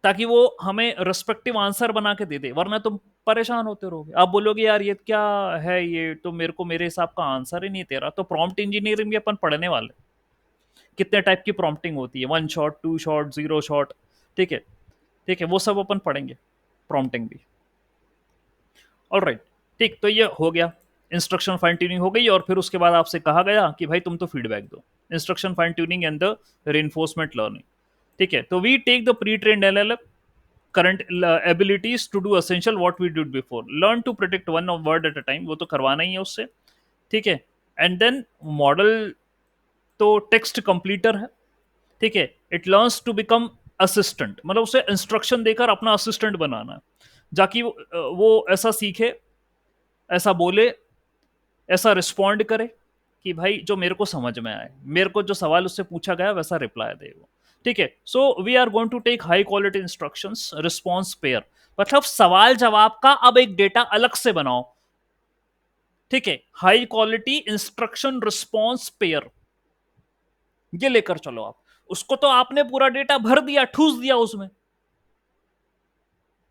ताकि वो हमें रिस्पेक्टिव आंसर बना के दे दे। वरना तुम परेशान होते रहोगे, आप बोलोगे यार ये क्या है, ये तो मेरे हिसाब का आंसर ही नहीं दे रहा। तो प्रॉम्प्ट इंजीनियरिंग भी अपन पढ़ने वाले, कितने टाइप की प्रॉम्प्टिंग होती है, 1 शॉट, 2 शॉट, 0 शॉट, ठीक है, ठीक है, वो सब अपन पढ़ेंगे, प्रॉम्प्टिंग भी। ऑलराइट, ठीक, तो ये हो गया, इंस्ट्रक्शन फाइन ट्यूनिंग हो गई। और फिर उसके बाद आपसे कहा गया कि भाई तुम तो फीडबैक दो, instruction fine tuning and the reinforcement learning, ठीक है। तो we take the pre trained LLM current abilities to do essential what we did before, learn to predict one word at a time, वो तो करवाना ही है उससे, ठीक है। एंड देन मॉडल तो टेक्स्ट कंप्लीटर है, ठीक है, it learns to become assistant, मतलब उसे इंस्ट्रक्शन देकर अपना असिस्टेंट बनाना है, जाकि वो ऐसा सीखे, ऐसा बोले, ऐसा रिस्पॉन्ड करे कि भाई जो मेरे को समझ में आए, मेरे को जो सवाल उससे पूछा गया वैसा रिप्लाई दे वो, ठीक है। So we are going to take high quality instructions response pair, मतलब सवाल जवाब का अब एक डेटा अलग से बनाओ, ठीक है, high quality instruction response pair, ये लेकर चलो आप उसको। तो आपने पूरा डेटा भर दिया, ठूस दिया उसमें,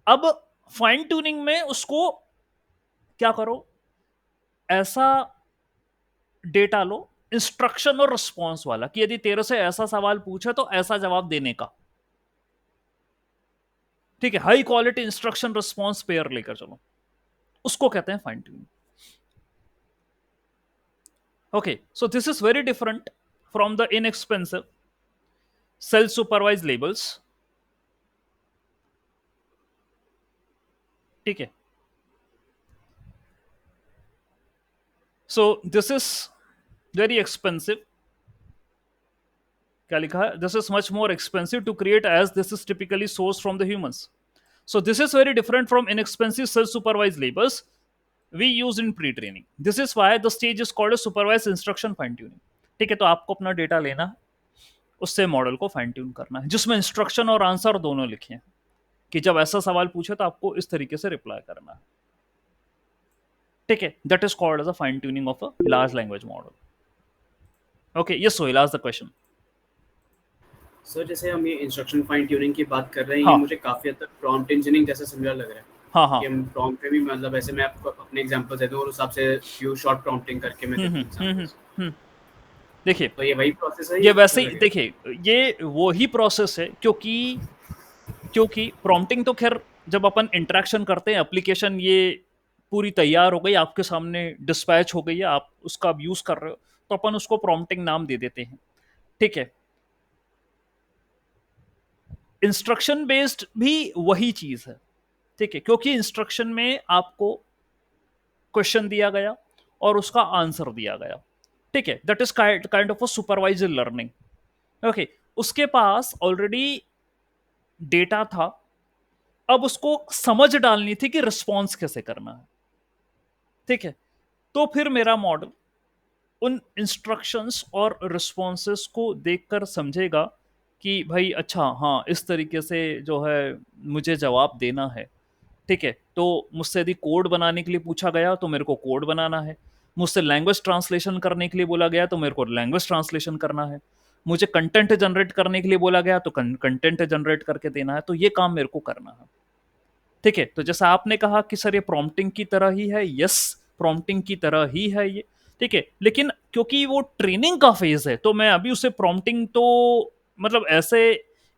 अब फाइन ट्यूनिंग में उसको क्या करो, ऐसा डेटा लो इंस्ट्रक्शन और रिस्पॉन्स वाला, कि यदि तेरे से ऐसा सवाल पूछे तो ऐसा जवाब देने का, ठीक है, high quality instruction response pair लेकर चलो, उसको कहते हैं fine tuning. Okay, so this is very different from the inexpensive self supervise labels, ठीक है। So this is very expensive, क्या लिखा है, this is much more expensive to create as this is typically source from the humans. So this is very different from inexpensive self-supervised labors we use in pre-training. This is why the stage is called a supervised instruction fine tuning. ठीक है, तो आपको अपना data लेना है, उससे model को fine tune करना है, जिसमें इंस्ट्रक्शन और आंसर दोनों लिखे हैं कि जब ऐसा सवाल पूछे तो आपको इस तरीके से रिप्लाई करना है. ठीक है, that is called as a fine tuning of a large language model. Okay, yes Sohail, ask the question. Sir जैसे हम ये इंस्ट्रक्शन फाइन ट्यूनिंग की बात कर रहे हैं, हाँ. ये मुझे काफी हद तक प्रॉम्प्ट इंजीनियरिंग जैसा सिमिलर लग रहा है. हाँ हाँ. कि हम प्रॉम्प्ट पे भी मतलब ऐसे मैं आपको अपने एग्जांपल देता हूँ और उस हिसाब से फ्यू शॉर्ट प्रॉम्प्टिंग करके मैं देता हूँ examples. देखिए, तो ये वही प्रोसेस है, ये वैसे ही, देखिए ये वो ही प्रोसेस है, क्योंकि प्रॉम्प्टिंग तो खैर जब अपन इंटरेक्शन करते हैं, एप्लीकेशन ये पूरी तैयार हो गई, आपके सामने डिस्पैच हो गई है, आप उसका अब यूज कर रहे हो, तो अपन उसको प्रॉम्प्टिंग नाम दे देते हैं. ठीक है, इंस्ट्रक्शन बेस्ड भी वही चीज है. ठीक है, क्योंकि इंस्ट्रक्शन में आपको क्वेश्चन दिया गया और उसका आंसर दिया गया. ठीक है, that is kind of a supervised learning. Okay, उसके पास ऑलरेडी डेटा था, अब उसको समझ डालनी थी कि रिस्पॉन्स कैसे करना है. ठीक है, तो फिर मेरा मॉडल उन इंस्ट्रक्शंस और रिस्पॉन्सेस को देखकर समझेगा कि भाई अच्छा, हाँ इस तरीके से जो है मुझे जवाब देना है. ठीक है, तो मुझसे यदि कोड बनाने के लिए पूछा गया तो मेरे को कोड बनाना है, मुझसे लैंग्वेज ट्रांसलेशन करने के लिए बोला गया तो मेरे को लैंग्वेज ट्रांसलेशन करना है, मुझे कंटेंट जनरेट करने के लिए बोला गया तो कंटेंट जनरेट करके देना है. तो ये काम मेरे को करना है. ठीक है, तो जैसा आपने कहा कि सर ये प्रॉम्प्टिंग की तरह ही है, यस प्रॉम्प्टिंग की तरह ही है ये. ठीक है, लेकिन क्योंकि वो ट्रेनिंग का फेज है तो मैं अभी उसे प्रॉम्प्टिंग तो मतलब ऐसे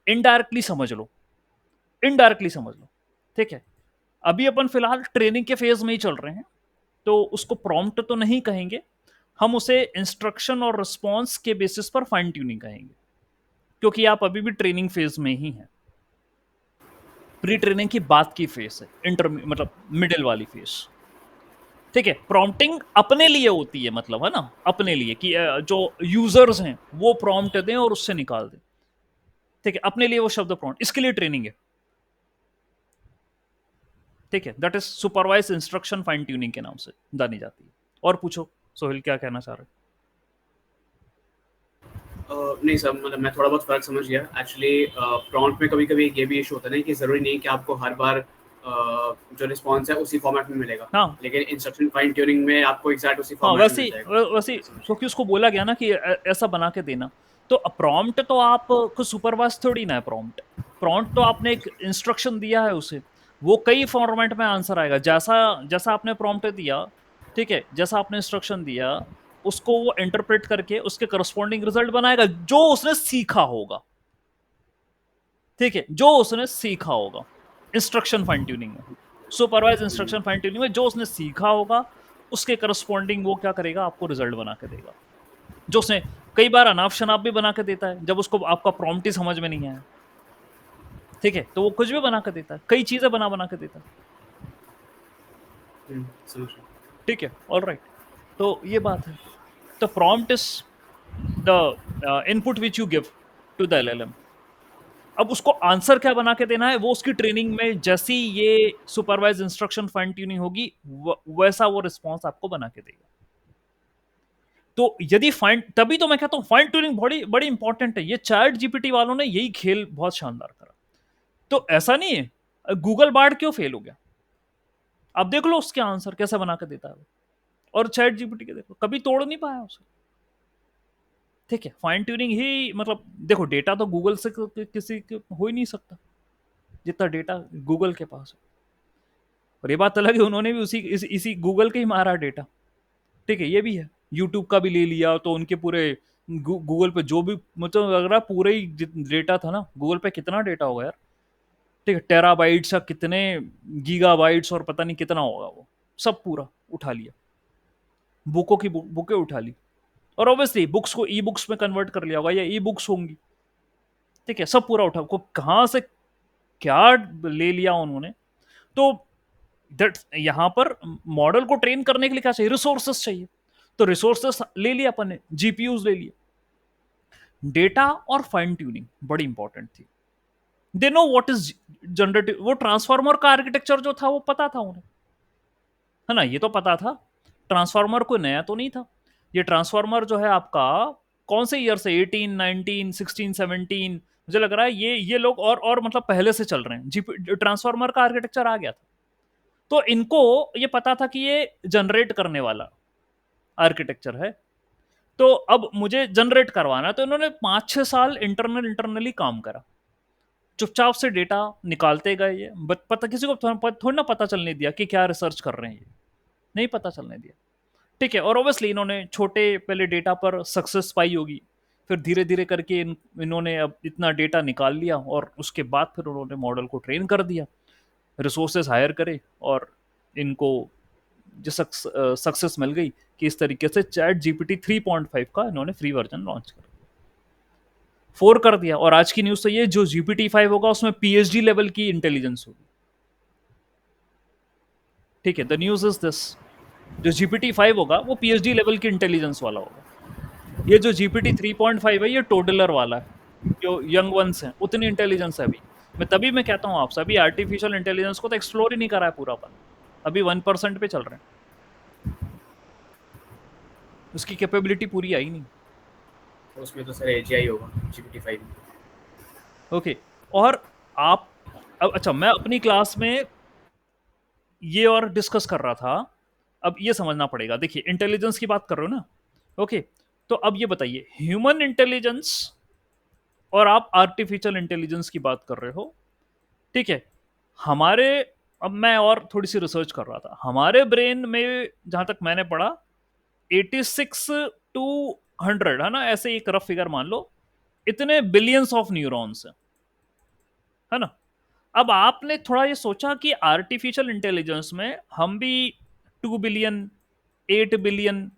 इनडायरेक्टली समझ लो, इनडायरेक्टली समझ लो. ठीक है, अभी अपन फिलहाल ट्रेनिंग के फेज में ही चल रहे हैं, तो उसको प्रॉम्प्ट तो नहीं कहेंगे, हम उसे इंस्ट्रक्शन और रिस्पॉन्स के बेसिस पर फाइन ट्यूनिंग कहेंगे, क्योंकि आप अभी भी ट्रेनिंग फेज में ही हैं. प्री ट्रेनिंग की बात की फेज है, इंटर मतलब मिडिल वाली फेज. ठीक है, प्रॉम्प्टिंग अपने लिए होती है, मतलब है ना, अपने लिए कि जो यूजर्स हैं वो प्रॉम्प्ट दें और उससे निकाल दें. ठीक है, अपने लिए वो शब्द प्रॉम्प्ट, इसके लिए ट्रेनिंग है. ठीक है, that is supervise instruction fine tuning के नाम से जानी जाती है. और पूछो सोहेल, क्या कहना चाह रहे हो? नहीं सर, मतलब मैं थोड़ा बहुत फर्क समझ गया. एक्चुअली प्रॉम्प्ट में कभी कभी ये भी इशू होता है ना कि जरूरी नहीं कि आपको हर बार जो रिस्पॉन्स है उसी फॉर्मेट में मिलेगा. हाँ, लेकिन इंस्ट्रक्शन फाइन ट्यूनिंग में आपको एग्जैक्ट उसी हाँ, फॉर्मेट में मिल जाएगा. वैसे क्योंकि उसको बोला गया ना कि ऐसा बना के देना, तो प्रॉम्प्ट तो आप कुछ सुपरवाइज थोड़ी ना है. प्रॉम्प्ट तो आपने एक इंस्ट्रक्शन दिया है उसे, वो कई फॉर्मेट में आंसर आएगा, जैसा जैसा आपने प्रॉम्प्ट दिया. ठीक है, जैसा आपने इंस्ट्रक्शन दिया उसको वो इंटरप्रेट करके उसके करस्पॉन्डिंग रिजल्ट बनाएगा जो उसने सीखा होगा. ठीक है, जो उसने सीखा होगा इंस्ट्रक्शन फाइन ट्यूनिंग में, सुपरवाइज इंस्ट्रक्शन फाइन ट्यूनिंग में जो उसने सीखा होगा उसके करस्पॉन्डिंग वो क्या करेगा, आपको रिजल्ट बना के देगा. जो उसने कई बार अनाप शनाप भी बना के देता है, जब उसको आपका प्रॉम्प्ट ही समझ में नहीं आया. ठीक है, तो वो कुछ भी बना के देता है, कई चीजें बना बना के देता है. समझ रहा हूं. ठीक है, ऑल राइट. तो ये बात है. तो prompt is the input which you give to the LLM. अब उसको आंसर क्या बना के देना है, वो उसकी ट्रेनिंग में जैसी ये सुपरवाइज इंस्ट्रक्शन फाइन ट्यूनिंग होगी वैसा वो रिस्पॉन्स आपको बना के देगा. तो यदि फाइन, तभी तो मैं कहता हूं फाइन ट्यूनिंग बड़ी बड़ी इंपॉर्टेंट है. ये चैट जीपीटी वालों ने यही खेल बहुत शानदार करा. तो ऐसा नहीं है गूगल बार्ड क्यों फेल हो गया, अब देख लो उसके आंसर कैसे बना के देता है वो, और चैट जीपीटी के देखो कभी तोड़ नहीं पाया उसे. ठीक है, फाइन ट्यूनिंग ही मतलब देखो, डेटा तो गूगल से किसी के हो ही नहीं सकता जितना डेटा गूगल के पास है. और ये बात अलग है, उन्होंने भी इसी गूगल के ही मारा डेटा. ठीक है, ये भी है, यूट्यूब का भी ले लिया, तो उनके पूरे गूगल पे जो भी मतलब लग रहा पूरे ही डेटा था ना, गूगल पे कितना डेटा होगा यार. ठीक है, टेराबाइट्स या कितने गीगाबाइट्स और पता नहीं कितना होगा, वो सब पूरा उठा लिया, बुकों की बुकें उठा ली, और ऑब्वियसली बुक्स को ई बुक्स में कन्वर्ट कर लिया होगा या ई बुक्स होंगी. ठीक है, सब पूरा उठा, को कहां से क्या ले लिया उन्होंने. तो दैट यहां पर मॉडल को ट्रेन करने के लिए क्या चाहिए, रिसोर्सेस चाहिए. तो रिसोर्सेस ले लिया अपन ने, जीपीयूज ले लिए. डेटा और फाइन ट्यूनिंग बड़ी इंपॉर्टेंट थी. They know what is generative. वो ट्रांसफार्मर का आर्किटेक्चर जो था वो पता था उन्हें, है ना, ये तो पता था। ट्रांसफार्मर कोई नया तो नहीं था। ये ट्रांसफार्मर जो है आपका कौन से ईयर से, 18, 19, 16, 17, मुझे लग रहा है ये लोग और मतलब पहले से चल रहे हैं। जीपी ट्रांसफार्मर का आर्किटेक्चर आ गया था, तो इनको ये पता था कि ये जनरेट करने वाला आर्किटेक्चर है। तो अब मुझे जनरेट करवाना है, तो इन्होंने 5-6 साल इंटरनली काम करा, चुपचाप से डेटा निकालते गए। ये पता किसी को थोड़ी ना पता चलने दिया कि क्या रिसर्च कर रहे हैं, ये नहीं पता चलने दिया, ठीक है। और ऑब्वियसली इन्होंने छोटे पहले डेटा पर सक्सेस पाई होगी, फिर धीरे धीरे करके इन्होंने अब इतना डेटा निकाल लिया, और उसके बाद फिर उन्होंने मॉडल को ट्रेन कर दिया, रिसोर्सेज हायर करे, और इनको जो सक्सेस मिल गई कि इस तरीके से चैट जीपीटी 3.5 का इन्होंने फ्री वर्जन लॉन्च कर 4 कर दिया। और आज की न्यूज तो ये, जो जीपीटी 5 होगा उसमें पीएचडी लेवल की इंटेलिजेंस होगी, ठीक है। द न्यूज इज दिस, जो जीपीटी 5 होगा वो पीएचडी लेवल की इंटेलिजेंस वाला होगा। ये जो जीपीटी 3.5 है ये टोडलर वाला है, जो यंग वंस हैं उतनी इंटेलिजेंस है अभी। मैं कहता हूँ आपसे, अभी आर्टिफिशियल इंटेलिजेंस को तो एक्सप्लोर ही नहीं करा है पूरा अपन, अभी 1% पे चल रहे हैं, उसकी कैपेबिलिटी पूरी आई नहीं। उसमें तो सर एजीआई होगा GPT-5 में। ओके, और आप अब अच्छा, मैं अपनी क्लास में ये और डिस्कस कर रहा था। अब ये समझना पड़ेगा, देखिए इंटेलिजेंस की बात कर रहे हो ना, ओके। तो अब ये बताइए, ह्यूमन इंटेलिजेंस और आप आर्टिफिशियल इंटेलिजेंस की बात कर रहे हो, ठीक है। हमारे, अब मैं और थोड़ी सी रिसर्च कर रहा था, हमारे ब्रेन में जहां तक मैंने पढ़ा 86 टू 100, है ना, ऐसे एक रफ फिगर मान लो, इतने बिलियंस ऑफ न्यूरॉन्स है ना। अब आपने थोड़ा ये सोचा कि आर्टिफिशियल इंटेलिजेंस में हम भी 2 बिलियन, 8 बिलियन,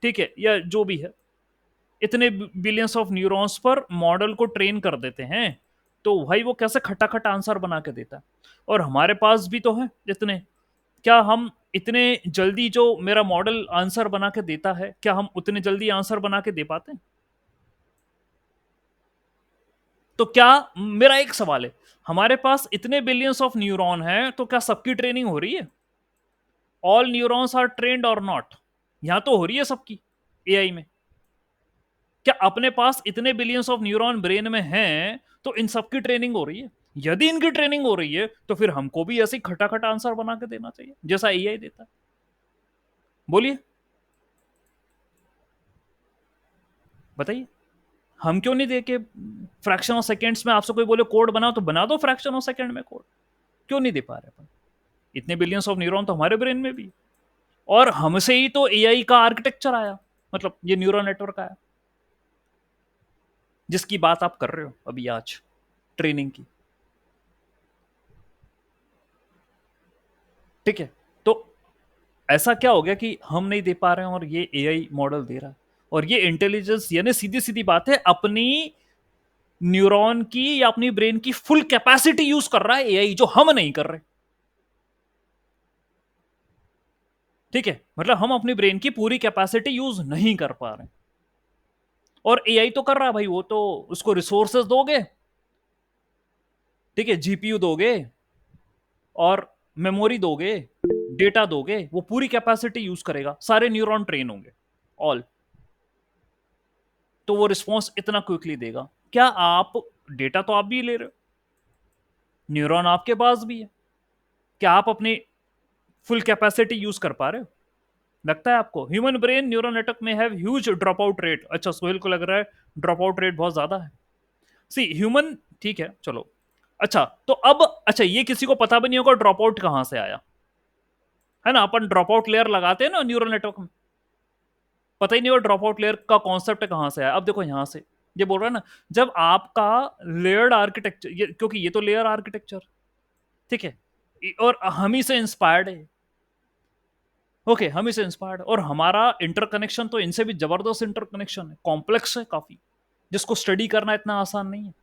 ठीक है, या जो भी है, इतने बिलियंस ऑफ न्यूरॉन्स पर मॉडल को ट्रेन कर देते हैं, तो भाई वो कैसे खटाखट आंसर बना के देता है। और हमारे पास भी तो है इतने, क्या हम इतने जल्दी, जो मेरा मॉडल आंसर बना के देता है, क्या हम उतने जल्दी आंसर बना के दे पाते हैं? तो क्या, मेरा एक सवाल है, हमारे पास इतने बिलियंस ऑफ न्यूरॉन हैं, तो क्या सबकी ट्रेनिंग हो रही है? ऑल न्यूरॉन्स आर ट्रेन्ड और नॉट? यहां तो हो रही है सबकी एआई में। क्या अपने पास इतने बिलियंस ऑफ न्यूरॉन ब्रेन में हैं, तो इन सबकी ट्रेनिंग हो रही है? यदि इनकी ट्रेनिंग हो रही है, तो फिर हमको भी ऐसे खटाखट आंसर बना के देना चाहिए जैसा एआई देता है। बोलिए, बताइए, हम क्यों नहीं दे के फ्रैक्शन ऑफ सेकेंड्स में, आपसे कोई बोले कोड बनाओ तो बना दो फ्रैक्शन ऑफ सेकेंड में कोड, क्यों नहीं दे पा रहे अपन? इतने बिलियंस ऑफ न्यूरॉन तो हमारे ब्रेन में भी, और हमसे ही तो एआई का आर्किटेक्चर आया, मतलब ये न्यूरल नेटवर्क आया जिसकी बात आप कर रहे हो अभी आज, ट्रेनिंग की, ठीक है। तो ऐसा क्या हो गया कि हम नहीं दे पा रहे हैं और ये एआई मॉडल दे रहा है? और ये इंटेलिजेंस, यानी सीधी सीधी बात है, अपनी न्यूरॉन की या अपनी ब्रेन की फुल कैपेसिटी यूज कर रहा है एआई, जो हम नहीं कर रहे, ठीक है। मतलब हम अपनी ब्रेन की पूरी कैपेसिटी यूज नहीं कर पा रहे, और एआई तो कर रहा है भाई, वो तो उसको रिसोर्सेज दोगे, ठीक है, जीपीयू दोगे और मेमोरी दोगे, डेटा दोगे, वो पूरी कैपेसिटी यूज करेगा, सारे न्यूरॉन ट्रेन होंगे ऑल, तो वो रिस्पॉन्स इतना क्विकली देगा। क्या आप, डेटा तो आप भी ले रहे हो, न्यूरॉन आपके पास भी है, क्या आप अपनी फुल कैपेसिटी यूज कर पा रहे हो? लगता है आपको? ह्यूमन ब्रेन न्यूरल नेटवर्क में have huge drop out rate. अच्छा, सोहेल को लग रहा है ड्रॉप आउट रेट बहुत ज्यादा है। सी ह्यूमन, ठीक है चलो, अच्छा तो अब, अच्छा ये किसी को पता भी नहीं होगा ड्रॉप आउट कहां से आया, है ना। अपन ड्रॉप आउट लेयर लगाते हैं ना न्यूरल नेटवर्क में, पता ही नहीं होगा ड्रॉप आउट लेयर का कॉन्सेप्ट कहां से आया। अब देखो यहां से, ये बोल रहा है ना, जब आपका लेयर्ड आर्किटेक्चर, क्योंकि ये तो लेयर आर्किटेक्चर, ठीक है, और हम ही से इंस्पायर्ड है, ओके, हम इसे इंस्पायर्ड, और हमारा इंटरकनेक्शन तो इनसे भी जबरदस्त इंटरकनेक्शन है, कॉम्प्लेक्स है काफी, जिसको स्टडी करना इतना आसान नहीं है।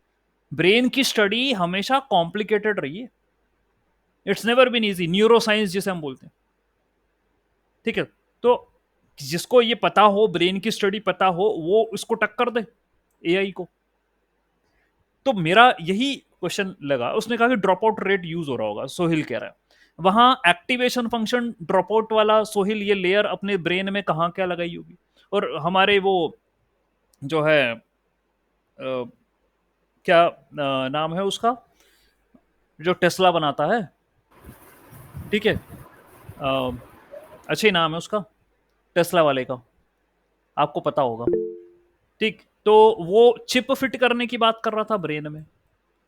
ब्रेन की स्टडी हमेशा कॉम्प्लिकेटेड रही है, it's never been easy, neuroscience जिसे हम बोलते हैं, ठीक है। तो जिसको ये पता हो, ब्रेन की स्टडी पता हो, वो उसको टक्कर दे एआई को। तो मेरा यही क्वेश्चन लगा, उसने कहा कि ड्रॉप आउट रेट यूज हो रहा होगा, सोहिल कह रहा है। वहां एक्टिवेशन फंक्शन ड्रॉप आउट वाला सोहिल ये लेयर अपने ब्रेन में कहाँ क्या लगाई होगी? और हमारे वो जो है क्या नाम है उसका, जो टेस्ला बनाता है, ठीक है, अच्छा ही नाम है उसका, टेस्ला वाले का, आपको पता होगा, ठीक। तो वो चिप फिट करने की बात कर रहा था ब्रेन में।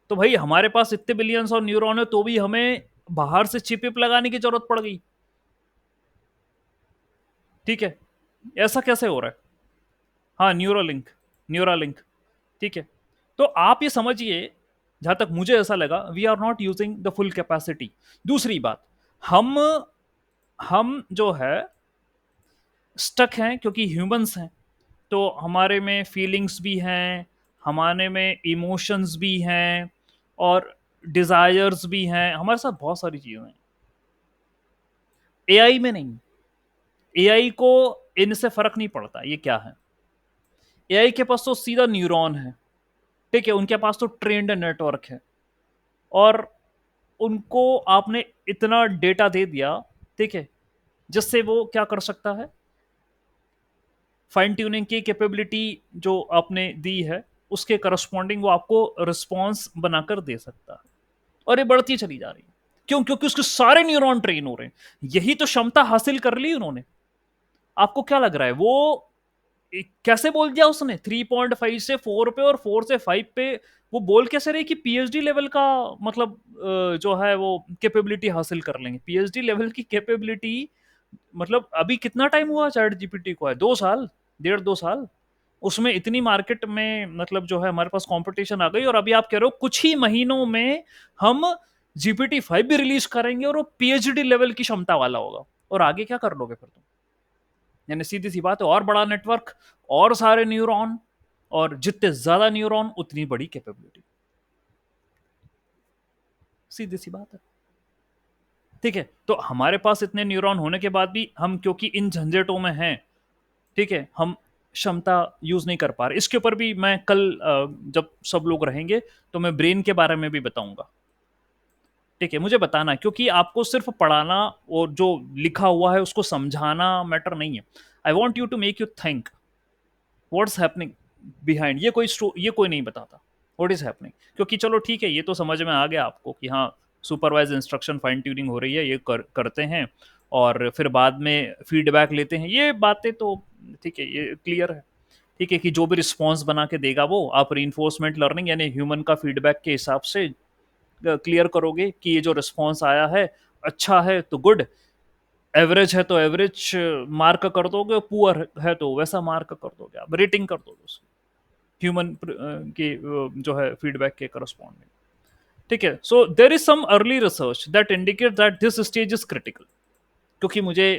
तो भाई हमारे पास इतने बिलियंस और न्यूरॉन है, तो भी हमें बाहर से चिप विप लगाने की जरूरत पड़ गई, ठीक है। ऐसा कैसे हो रहा है? हाँ, न्यूरोलिंक, न्यूरालिंक, ठीक है। तो आप ये समझिए, जहां तक मुझे ऐसा लगा, we are not using the full capacity. दूसरी बात, हम हम जो है स्टक हैं क्योंकि ह्यूमंस हैं, तो हमारे में फीलिंग्स भी हैं, हमारे में इमोशंस भी हैं, और डिजायर्स भी हैं, हमारे साथ बहुत सारी चीजें हैं। एआई में नहीं, एआई को इनसे फर्क नहीं पड़ता ये क्या है। एआई के पास तो सीधा न्यूरॉन है, ठीक है, उनके पास तो ट्रेंड नेटवर्क है, और उनको आपने इतना डेटा दे दिया, ठीक है, जिससे वो क्या कर सकता है, फाइन ट्यूनिंग की कैपेबिलिटी जो आपने दी है उसके करस्पॉन्डिंग वो आपको रिस्पॉन्स बनाकर दे सकता है। और ये बढ़ती चली जा रही है, क्यों? क्योंकि उसके सारे न्यूरॉन ट्रेन हो रहे हैं, यही तो क्षमता हासिल कर ली उन्होंने। आपको क्या लग रहा है वो कैसे बोल दिया उसने 3.5 से 4 पे और 4 से 5 पे? वो बोल कैसे रही कि पीएचडी लेवल का, मतलब जो है वो कैपेबिलिटी हासिल कर लेंगे? पीएचडी लेवल की कैपेबिलिटी मतलब अभी कितना टाइम हुआ चैट जीपीटी को? है 2 साल, 1.5 2 साल, उसमें इतनी मार्केट में मतलब जो है हमारे पास कंपटीशन आ गई, और अभी आप कह रहे हो कुछ ही महीनों में हम GPT-5 भी रिलीज करेंगे और वो पीएचडी लेवल की क्षमता वाला होगा। और आगे क्या कर लोगे फिर तुम? यानी सीधी सी बात है, और बड़ा नेटवर्क, और सारे न्यूरॉन, और जितने ज्यादा न्यूरॉन उतनी बड़ी कैपेबिलिटी, सीधी सी बात है, ठीक है। तो हमारे पास इतने न्यूरॉन होने के बाद भी हम क्योंकि इन झंझटों में हैं, ठीक है, हम क्षमता यूज नहीं कर पा रहे। इसके ऊपर भी मैं कल जब सब लोग रहेंगे तो मैं ब्रेन के बारे में भी बताऊंगा, ठीक है। मुझे बताना, क्योंकि आपको सिर्फ पढ़ाना और जो लिखा हुआ है उसको समझाना मैटर नहीं है। I want you to make you think what's happening behind. ये कोई नहीं बताता व्हाट इज हैपनिंग, क्योंकि चलो ठीक है, ये तो समझ में आ गया आपको कि हाँ सुपरवाइज इंस्ट्रक्शन फाइन ट्यूनिंग हो रही है, ये करते हैं और फिर बाद में फीडबैक लेते हैं, ये बातें तो ठीक है, ये क्लियर है, ठीक है, कि जो भी रिस्पॉन्स बना के देगा वो आप रीइंफोर्समेंट लर्निंग यानी ह्यूमन का फीडबैक के हिसाब से क्लियर करोगे कि ये जो रिस्पॉन्स आया है अच्छा है तो गुड, एवरेज है तो एवरेज मार्क कर दोगे, पुअर है तो वैसा मार्क कर दोगे, आप रेटिंग कर दोगे उसको ह्यूमन के जो है फीडबैक के करस्पॉन्डिंग, ठीक है। So there is some early research that indicate that this stage is critical, क्योंकि मुझे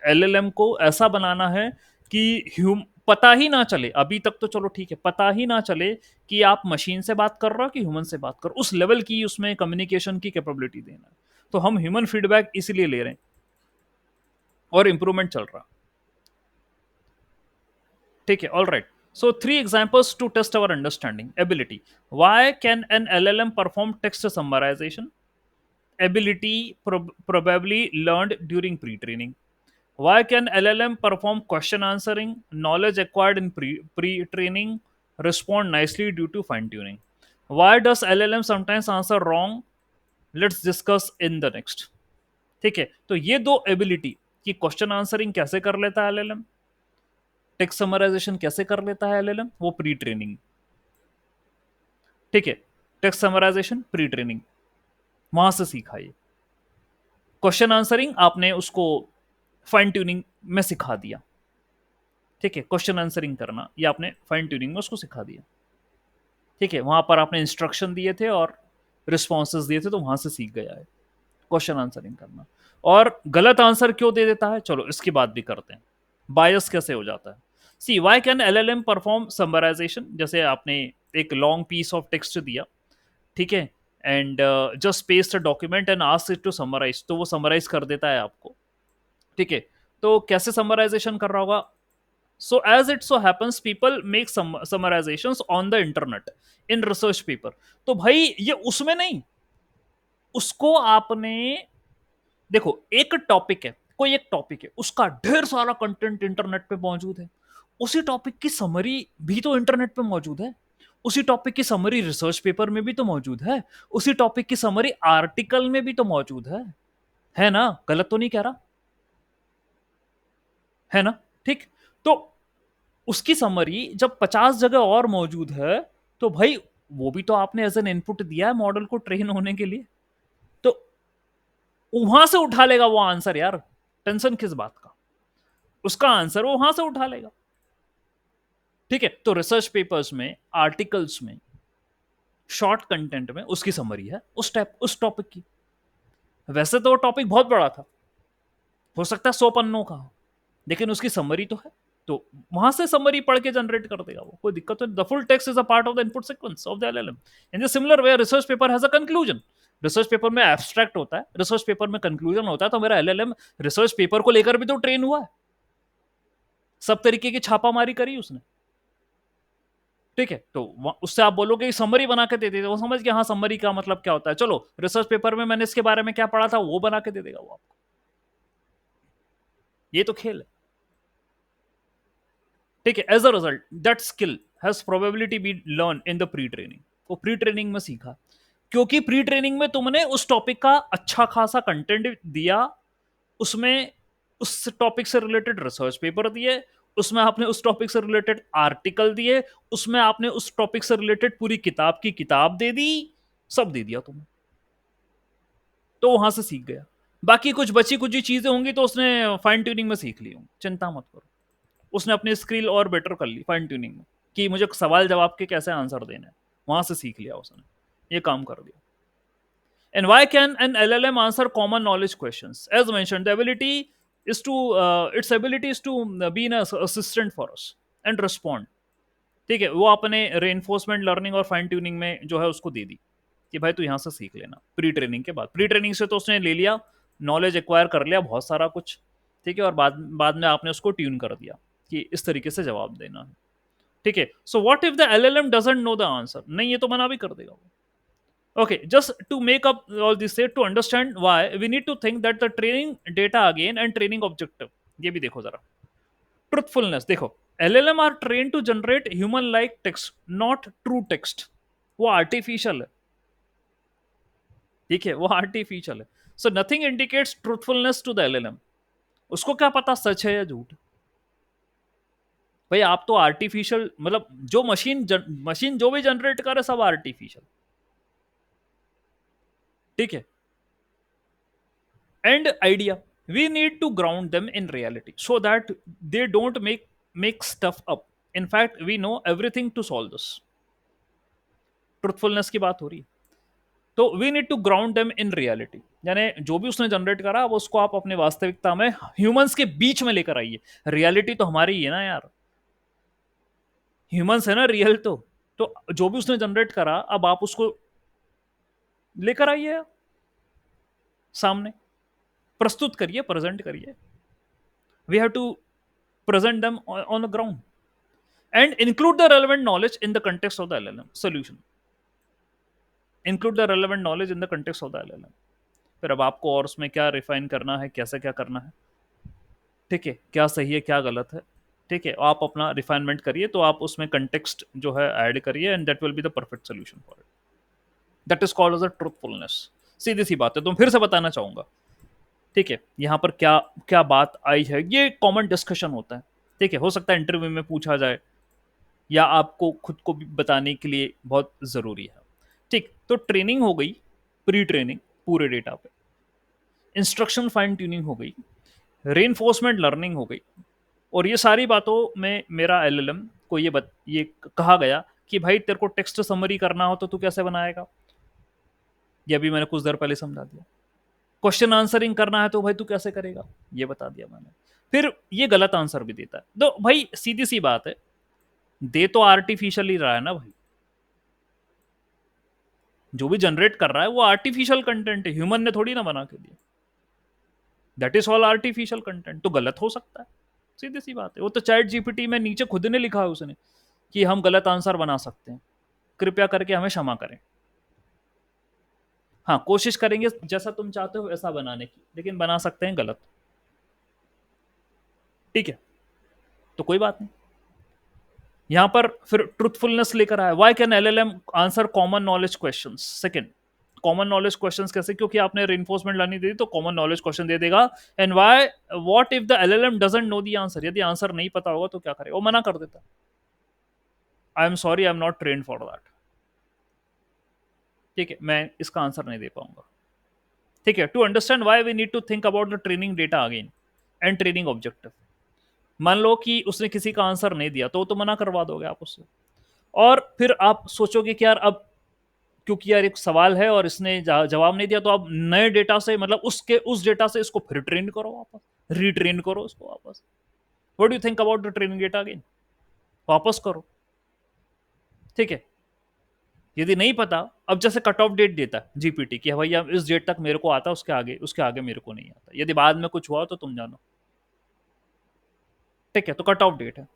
एलएलएम को ऐसा बनाना है कि पता ही ना चले, अभी तक तो चलो ठीक है, पता ही ना चले कि आप मशीन से बात कर रहे हो कि ह्यूमन से बात कर, उस लेवल की उसमें कम्युनिकेशन की कैपेबिलिटी देना है। तो हम ह्यूमन फीडबैक इसलिए ले रहे हैं और इंप्रूवमेंट चल रहा, ठीक है, all right. So three examples to test our understanding. Ability. Why can an LLM perform text summarization? Ability probably learned during pre-training. Why can LLM perform question answering? Knowledge acquired in pre-training. Respond nicely due to fine-tuning. Why does LLM sometimes answer wrong? Let's discuss in the next. ठीक है, तो ये दो ability कि question answering कैसे कर लेता है एलएलएम, टेक्स्ट समराइजेशन कैसे कर लेता है एलएलएम, वो प्री ट्रेनिंग, ठीक है, टेक्स्ट समराइजेशन प्री ट्रेनिंग वहां से सीखा, ये क्वेश्चन आंसरिंग आपने उसको फाइन ट्यूनिंग में सिखा दिया, ठीक है, क्वेश्चन आंसरिंग करना ये आपने फाइन ट्यूनिंग में उसको सिखा दिया, ठीक है, वहां पर आपने इंस्ट्रक्शन दिए थे और रिस्पॉन्सेज दिए थे, तो वहां से सीख गया है क्वेश्चन आंसरिंग करना। और गलत आंसर क्यों दे देता है, चलो इसकी बात भी करते हैं, बायस कैसे हो जाता है। See why can LLM perform summarization, जैसे आपने एक लॉन्ग पीस ऑफ टेक्स्ट दिया, ठीक है, and just paste a document and ask it to summarise, तो वो समराइज कर देता है आपको, ठीक है। तो कैसे समराइजेशन कर रहा होगा, So as it so happens, people make some summarizations on the internet in research paper. तो भाई ये उसमें नहीं, उसको आपने देखो, एक टॉपिक है, कोई एक टॉपिक है, उसका ढेर सारा कंटेंट इंटरनेट पे मौजूद है, उसी टॉपिक की समरी भी तो इंटरनेट पे मौजूद है, उसी टॉपिक की समरी रिसर्च पेपर में भी तो मौजूद है, उसी टॉपिक की समरी आर्टिकल में भी तो मौजूद है ना? गलत तो नहीं कह रहा, है ना? ठीक, तो उसकी समरी जब 50 जगह और मौजूद है, तो भाई वो भी तो आपने एज एन इनपुट दिया है मॉडल को ट्रेन होने के लिए, तो वहां से उठा लेगा वो आंसर यार, टेंशन किस बात का, उसका आंसर वो वहां से उठा लेगा। ठीक है, तो रिसर्च पेपर्स में, आर्टिकल्स में, शॉर्ट कंटेंट में उसकी समरी है उस टॉपिक की। वैसे तो वो टॉपिक बहुत बड़ा था, हो सकता है 100 पन्नों का हो, लेकिन उसकी समरी तो है, तो वहां से समरी पढ़ के जनरेट कर देगा वो, कोई दिक्कत नहीं। The full text is a part of the input sequence of the LLM. In the similar way research paper has a conclusion. Research paper में एब्स्ट्रैक्ट होता है, रिसर्च पेपर में कंक्लूजन होता है, तो मेरा एलएलएम रिसर्च पेपर को लेकर भी तो ट्रेन हुआ है, सब तरीके की छापामारी करी उसने। ठीक है, तो उससे आप बोलोगे समरी बना के दे देते, वो समझ गया हाँ समरी का मतलब क्या होता है, चलो रिसर्च पेपर में मैंने इसके बारे में क्या पढ़ा था वो बना के दे देगा वो आपको। ये तो खेल है। ठीक है, as a result that skill has probability be learn in the pre training. वो प्री ट्रेनिंग में सीखा, क्योंकि प्री ट्रेनिंग में तुमने उस टॉपिक का अच्छा खासा कंटेंट दिया, उसमें उस टॉपिक से रिलेटेड रिसर्च पेपर दिए, उसमें आपने उस टॉपिक से रिलेटेड आर्टिकल दिए, उसमें आपने उस टॉपिक से रिलेटेड पूरी किताब की किताब दे दी, सब दे दिया तुमने, तो वहां से सीख गया। बाकी कुछ बची कुछ चीजें होंगी तो उसने फाइन ट्यूनिंग में सीख ली होंगी, चिंता मत करो, उसने अपनी स्किल और बेटर कर ली फाइन ट्यूनिंग में, कि मुझे सवाल जवाब के कैसे आंसर देने हैं, वहां से सीख लिया उसने, ये काम कर दिया। And why can an LLM answer common knowledge questions? As mentioned, the ability is to its ability is to be an assistant for us and respond. ठीक है, वो अपने रेनफोर्समेंट लर्निंग और फाइन ट्यूनिंग में जो है उसको दे दी कि भाई तू यहाँ से सीख लेना प्री ट्रेनिंग के बाद। प्री ट्रेनिंग से तो उसने ले लिया, नॉलेज एक्वायर कर लिया बहुत सारा कुछ, ठीक है, और बाद में आपने उसको ट्यून कर दिया कि इस तरीके से जवाब देना है। ठीक है, so what if the LLM doesn't know the answer? नहीं, ये तो मना भी कर देगा वो। Okay, just to make up all this, say to understand why we need to think that the training data again and training objective, ये भी देखो जरा। ट्रुथफुलनेस देखो, LLM are trained to generate human like text, not true text। वो artificial है, ठीक है, वो आर्टिफिशियल है। So nothing indicates truthfulness to the LLM। उसको क्या पता सच है या झूठ? भाई आप तो आर्टिफिशियल, मतलब जो मशीन जो भी जनरेट करे सब आर्टिफिशियल, ठीक है। And idea, we need to ground them in reality so that they don't make stuff up. In fact, we know everything to solve this। Truthfulness की बात हो रही है, तो we need to ground them in reality, यानी जो भी उसने जनरेट करा अब उसको आप अपने वास्तविकता में ह्यूमंस के बीच में लेकर आइए। रियलिटी तो हमारी ही है ना यार, ह्यूमंस है ना रियल, तो जो भी उसने जनरेट करा अब आप उसको लेकर आइए सामने, प्रस्तुत करिए, प्रेजेंट करिए। We have to present them on the ground and include the relevant knowledge in the context of the LLM solution। include the relevant knowledge in the context of the LLM। फिर अब आपको और उसमें क्या refine करना है, कैसे क्या करना है, ठीक है, क्या सही है क्या गलत है, ठीक है, आप अपना रिफाइनमेंट करिए, तो आप उसमें कंटेक्स्ट जो है ऐड करिए and that will be the perfect solution for it. That is called as a truthfulness. सीधी सी बात है, तो फिर से बताना चाहूंगा, ठीक है, यहाँ पर क्या क्या बात आई है, ये कॉमन डिस्कशन होता है, ठीक है, हो सकता है इंटरव्यू में पूछा जाए या आपको खुद को भी बताने के लिए बहुत ज़रूरी है। ठीक, तो ट्रेनिंग हो गई, प्री ट्रेनिंग पूरे डेटा पे, इंस्ट्रक्शन फाइन ट्यूनिंग हो गई, रेनफोर्समेंट लर्निंग हो गई, और ये सारी बातों में मेरा एलएलएम को ये कहा गया कि भाई तेरे को टेक्स्ट समरी करना हो तो तू कैसे बनाएगा, ये अभी मैंने कुछ देर पहले समझा दिया। क्वेश्चन आंसरिंग करना है तो भाई तू कैसे करेगा, ये बता दिया मैंने। फिर ये गलत आंसर भी देता है, तो भाई सीधी सी बात है, दे तो आर्टिफिशियल ही रहा है ना भाई, जो भी जनरेट कर रहा है वो आर्टिफिशियल कंटेंट है, ह्यूमन ने थोड़ी ना बना के दिया। That is all artificial content, तो गलत हो सकता है, सीधी सी बात है। वो तो चैट जीपीटी में नीचे खुद ने लिखा है उसने कि हम गलत आंसर बना सकते हैं, कृपया करके हमें क्षमा करें। हाँ, कोशिश करेंगे जैसा तुम चाहते हो वैसा बनाने की, लेकिन बना सकते हैं गलत। ठीक है, तो कोई बात नहीं। यहां पर फिर ट्रुथफुलनेस लेकर आया, why can LLM answer common knowledge questions. Second, common knowledge questions कैसे, क्योंकि आपने रेनफोर्समेंट लानी दी तो कॉमन नॉलेज क्वेश्चन दे देगा। And why, what if the LLM doesn't know the answer, यदि आंसर नहीं पता होगा तो क्या करेगा, वो मना कर देता, I am sorry I am not train for that. ठीक है, मैं इसका आंसर नहीं दे पाऊंगा। ठीक है, to understand why we need to think about the training data again and training objective. मान लो कि उसने किसी का आंसर नहीं दिया तो मना करवा दोगे आप उससे, और फिर आप सोचोगे कि यार अब क्योंकि यार एक सवाल है और इसने जवाब नहीं दिया, तो आप नए डेटा से, मतलब उसके उस डेटा से इसको फिर ट्रेन करो वापस, रीट्रेन करो इसको वापस। What do you think about the training data again, वापस करो। ठीक है, यदि नहीं पता, अब जैसे कट ऑफ डेट देता है जीपीटी कि भैया इस डेट तक मेरे को आता, उसके आगे मेरे को नहीं आता, यदि बाद में कुछ हुआ तो तुम जानो। ठीक है, तो कट ऑफ डेट है।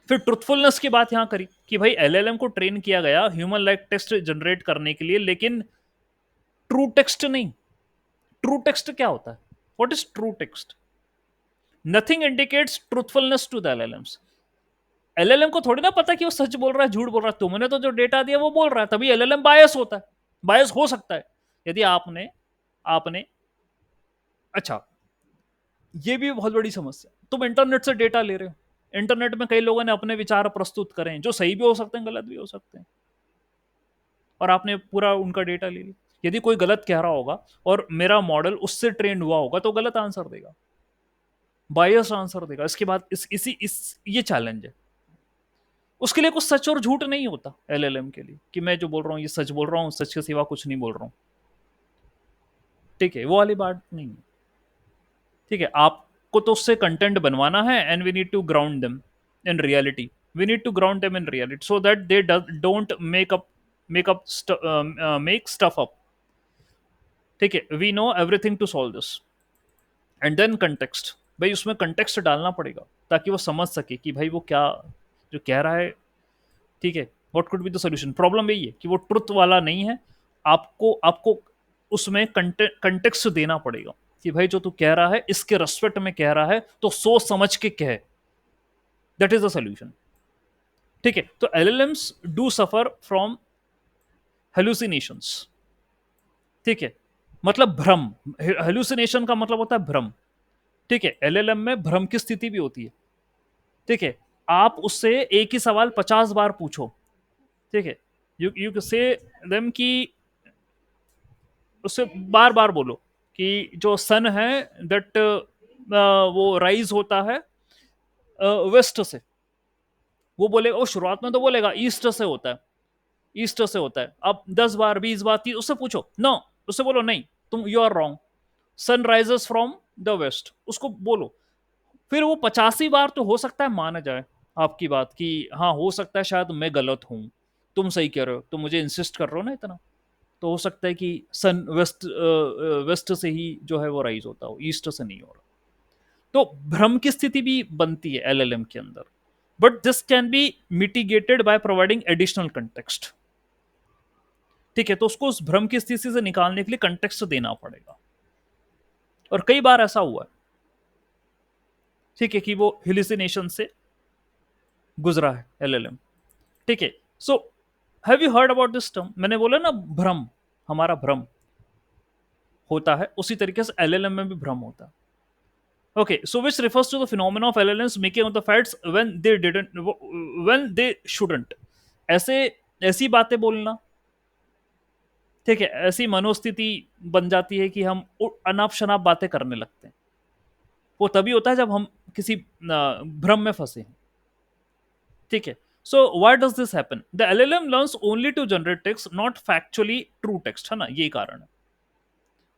फिर ट्रुथफुलनेस की बात यहां करी कि भाई एलएलएम को ट्रेन किया गया ह्यूमन लाइक टेक्स्ट जनरेट करने के लिए, लेकिन ट्रू टेक्स्ट नहीं। ट्रू टेक्स्ट क्या होता है, what is true text? Nothing indicates truthfulness to the LLMs. LLM को थोड़ी ना पता कि वो सच बोल रहा है झूठ बोल रहा है, तुमने तो जो डेटा दिया वो बोल रहा है, तभी एलएलएम बायस होता है, बायस हो सकता है। यदि आपने आपने अच्छा, ये भी बहुत बड़ी समस्या, तुम इंटरनेट से डेटा ले रहे हो, इंटरनेट में कई लोगों ने अपने विचार प्रस्तुत करें जो सही भी हो सकते हैं गलत भी हो सकते हैं, और आपने पूरा उनका डेटा ले लिया। यदि कोई गलत कह रहा होगा और मेरा मॉडल उससे ट्रेंड हुआ होगा तो गलत आंसर देगा, बायस आंसर देगा। इसके बाद ये चैलेंज है। उसके लिए कुछ सच और झूठ नहीं होता एलएलएम के लिए कि मैं जो बोल रहा हूं ये सच बोल रहा हूं, सच के सिवा कुछ नहीं बोल रहा हूं। ठीक है, वो वाली बात नहीं है। ठीक है, आपको तो उससे कंटेंट बनवाना है, and we need to ground them in reality, we need to ground them in reality so that they don't make stuff up. ठीक है, we know everything to solve this. And then context, भाई उसमें context डालना पड़ेगा ताकि वो समझ सके कि भाई वो क्या जो कह रहा है। ठीक है, what could be the solution. Problem यही है कि वो ट्रुथ वाला नहीं है, आपको आपको उसमें कंटेक्स्ट देना पड़ेगा कि भाई जो तू कह रहा है इसके रेस्पेक्ट में कह रहा है, तो सोच समझ के कहे, दैट इज द सोल्यूशन। ठीक है, तो LLMs do suffer from hallucinations. ठीक है, मतलब भ्रम, हेलुसिनेशन का मतलब होता है भ्रम। ठीक है, एलएलएम में भ्रम की स्थिति भी होती है। ठीक है, आप उससे एक ही सवाल 50 बार पूछो। ठीक है, यू से देम कि उससे बार बार बोलो कि जो सन है दैट वो राइज होता है वेस्ट से। वो बोलेगा, वो शुरुआत में तो बोलेगा ईस्ट से होता है, ईस्ट से होता है। अब 10 बार 20 बार 30 उससे पूछो नो, उससे बोलो नहीं तुम you are wrong, sun rises from the west, उसको बोलो। फिर वो 85 बार तो हो सकता है मान जाए आपकी बात कि हाँ हो सकता है शायद मैं गलत हूं, तुम सही कह रहे हो, तो मुझे इंसिस्ट कर रहे हो ना इतना, तो हो सकता है कि सन वेस्ट से ही जो है वो राइज होता हो, ईस्ट से नहीं हो रहा। तो भ्रम की स्थिति भी बनती है एलएलएम के अंदर, but this can be mitigated by providing additional context. ठीक है, तो उसको उस भ्रम की स्थिति से निकालने के लिए कंटेक्स्ट देना पड़ेगा, और कई बार ऐसा हुआ है। ठीक है, कि वो हिलिसिनेशन से गुजरा है एलएलएम। ठीक है, so have you heard about this term? मैंने बोला ना भ्रम, हमारा भ्रम होता है, उसी तरीके से एलएलएम में भी भ्रम होता है। Okay, so which refers to the phenomenon of LLMs making of the facts when they didn't, when they shouldn't. ऐसे ऐसी बातें बोलना, ठीक है, ऐसी मनोस्थिति बन जाती है कि हम अनाप शनाप बातें करने लगते हैं। वो तभी होता है जब हम किसी भ्रम में फंसे हैं। ठीक है, so why does this happen? The LLM learns only to generate text, not factually true text, है ना, यही कारण है।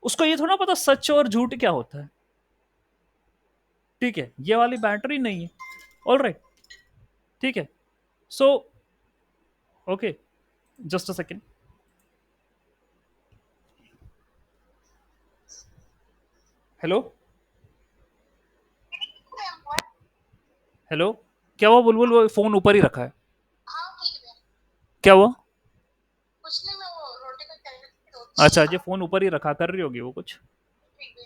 उसको ये थोड़ा पता सच और झूठ क्या होता है। ठीक है, ये वाली बैटरी नहीं है। ऑल राइट, ठीक है, so okay, just a second. Hello, hello, क्या हुआ बुलबुल? वो फोन ऊपर ही रखा है। हाँ ठीक है। क्या हुआ? कुछ नहीं, मैं वो रोटी का कर रही थी, रोटी। अच्छा, ये फोन ऊपर ही रखा, कर रही होगी वो कुछ। ठीक है।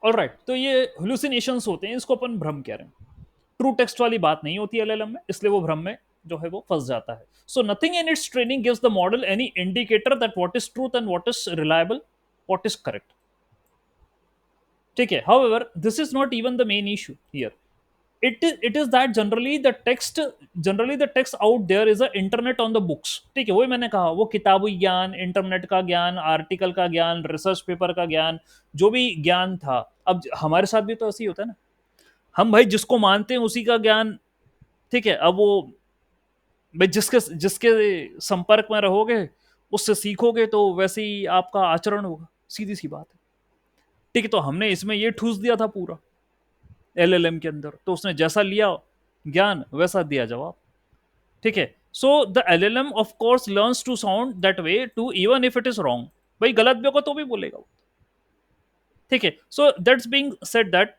ऑलराइट, तो ये हेलुसिनेशंस होते हैं, इसको अपन भ्रम कह रहे हैं। ट्रू टेक्स्ट वाली बात नहीं होती एलएलएम में, इसलिए वो भ्रम में जो है वो फंस जाता है। So nothing in its training gives the model any indicator that what is truth and what is reliable, what is correct. ठीक है, however this is not even the main issue here. it is that generally the text out there is a internet on the books। ठीक है, वही मैंने कहा, वो किताबी ज्ञान, इंटरनेट का ज्ञान, आर्टिकल का ज्ञान, रिसर्च पेपर का ज्ञान, जो भी ज्ञान था। अब हमारे साथ भी तो ऐसे ही होता है ना, हम भाई जिसको मानते हैं उसी का ज्ञान। ठीक है, अब वो भाई जिसके जिसके संपर्क में रहोगे, उससे सीखोगे, तो वैसे ही आपका आचरण होगा, सीधी सी बात है। ठीक है, तो हमने इसमें ये ठूस दिया था पूरा एलएलएम के अंदर, तो उसने जैसा लिया ज्ञान वैसा दिया जवाब। ठीक है, so the LLM of course learns to sound that way to even if it is wrong. भाई गलत भी होगा तो भी बोलेगा वो। ठीक है, so that's being said that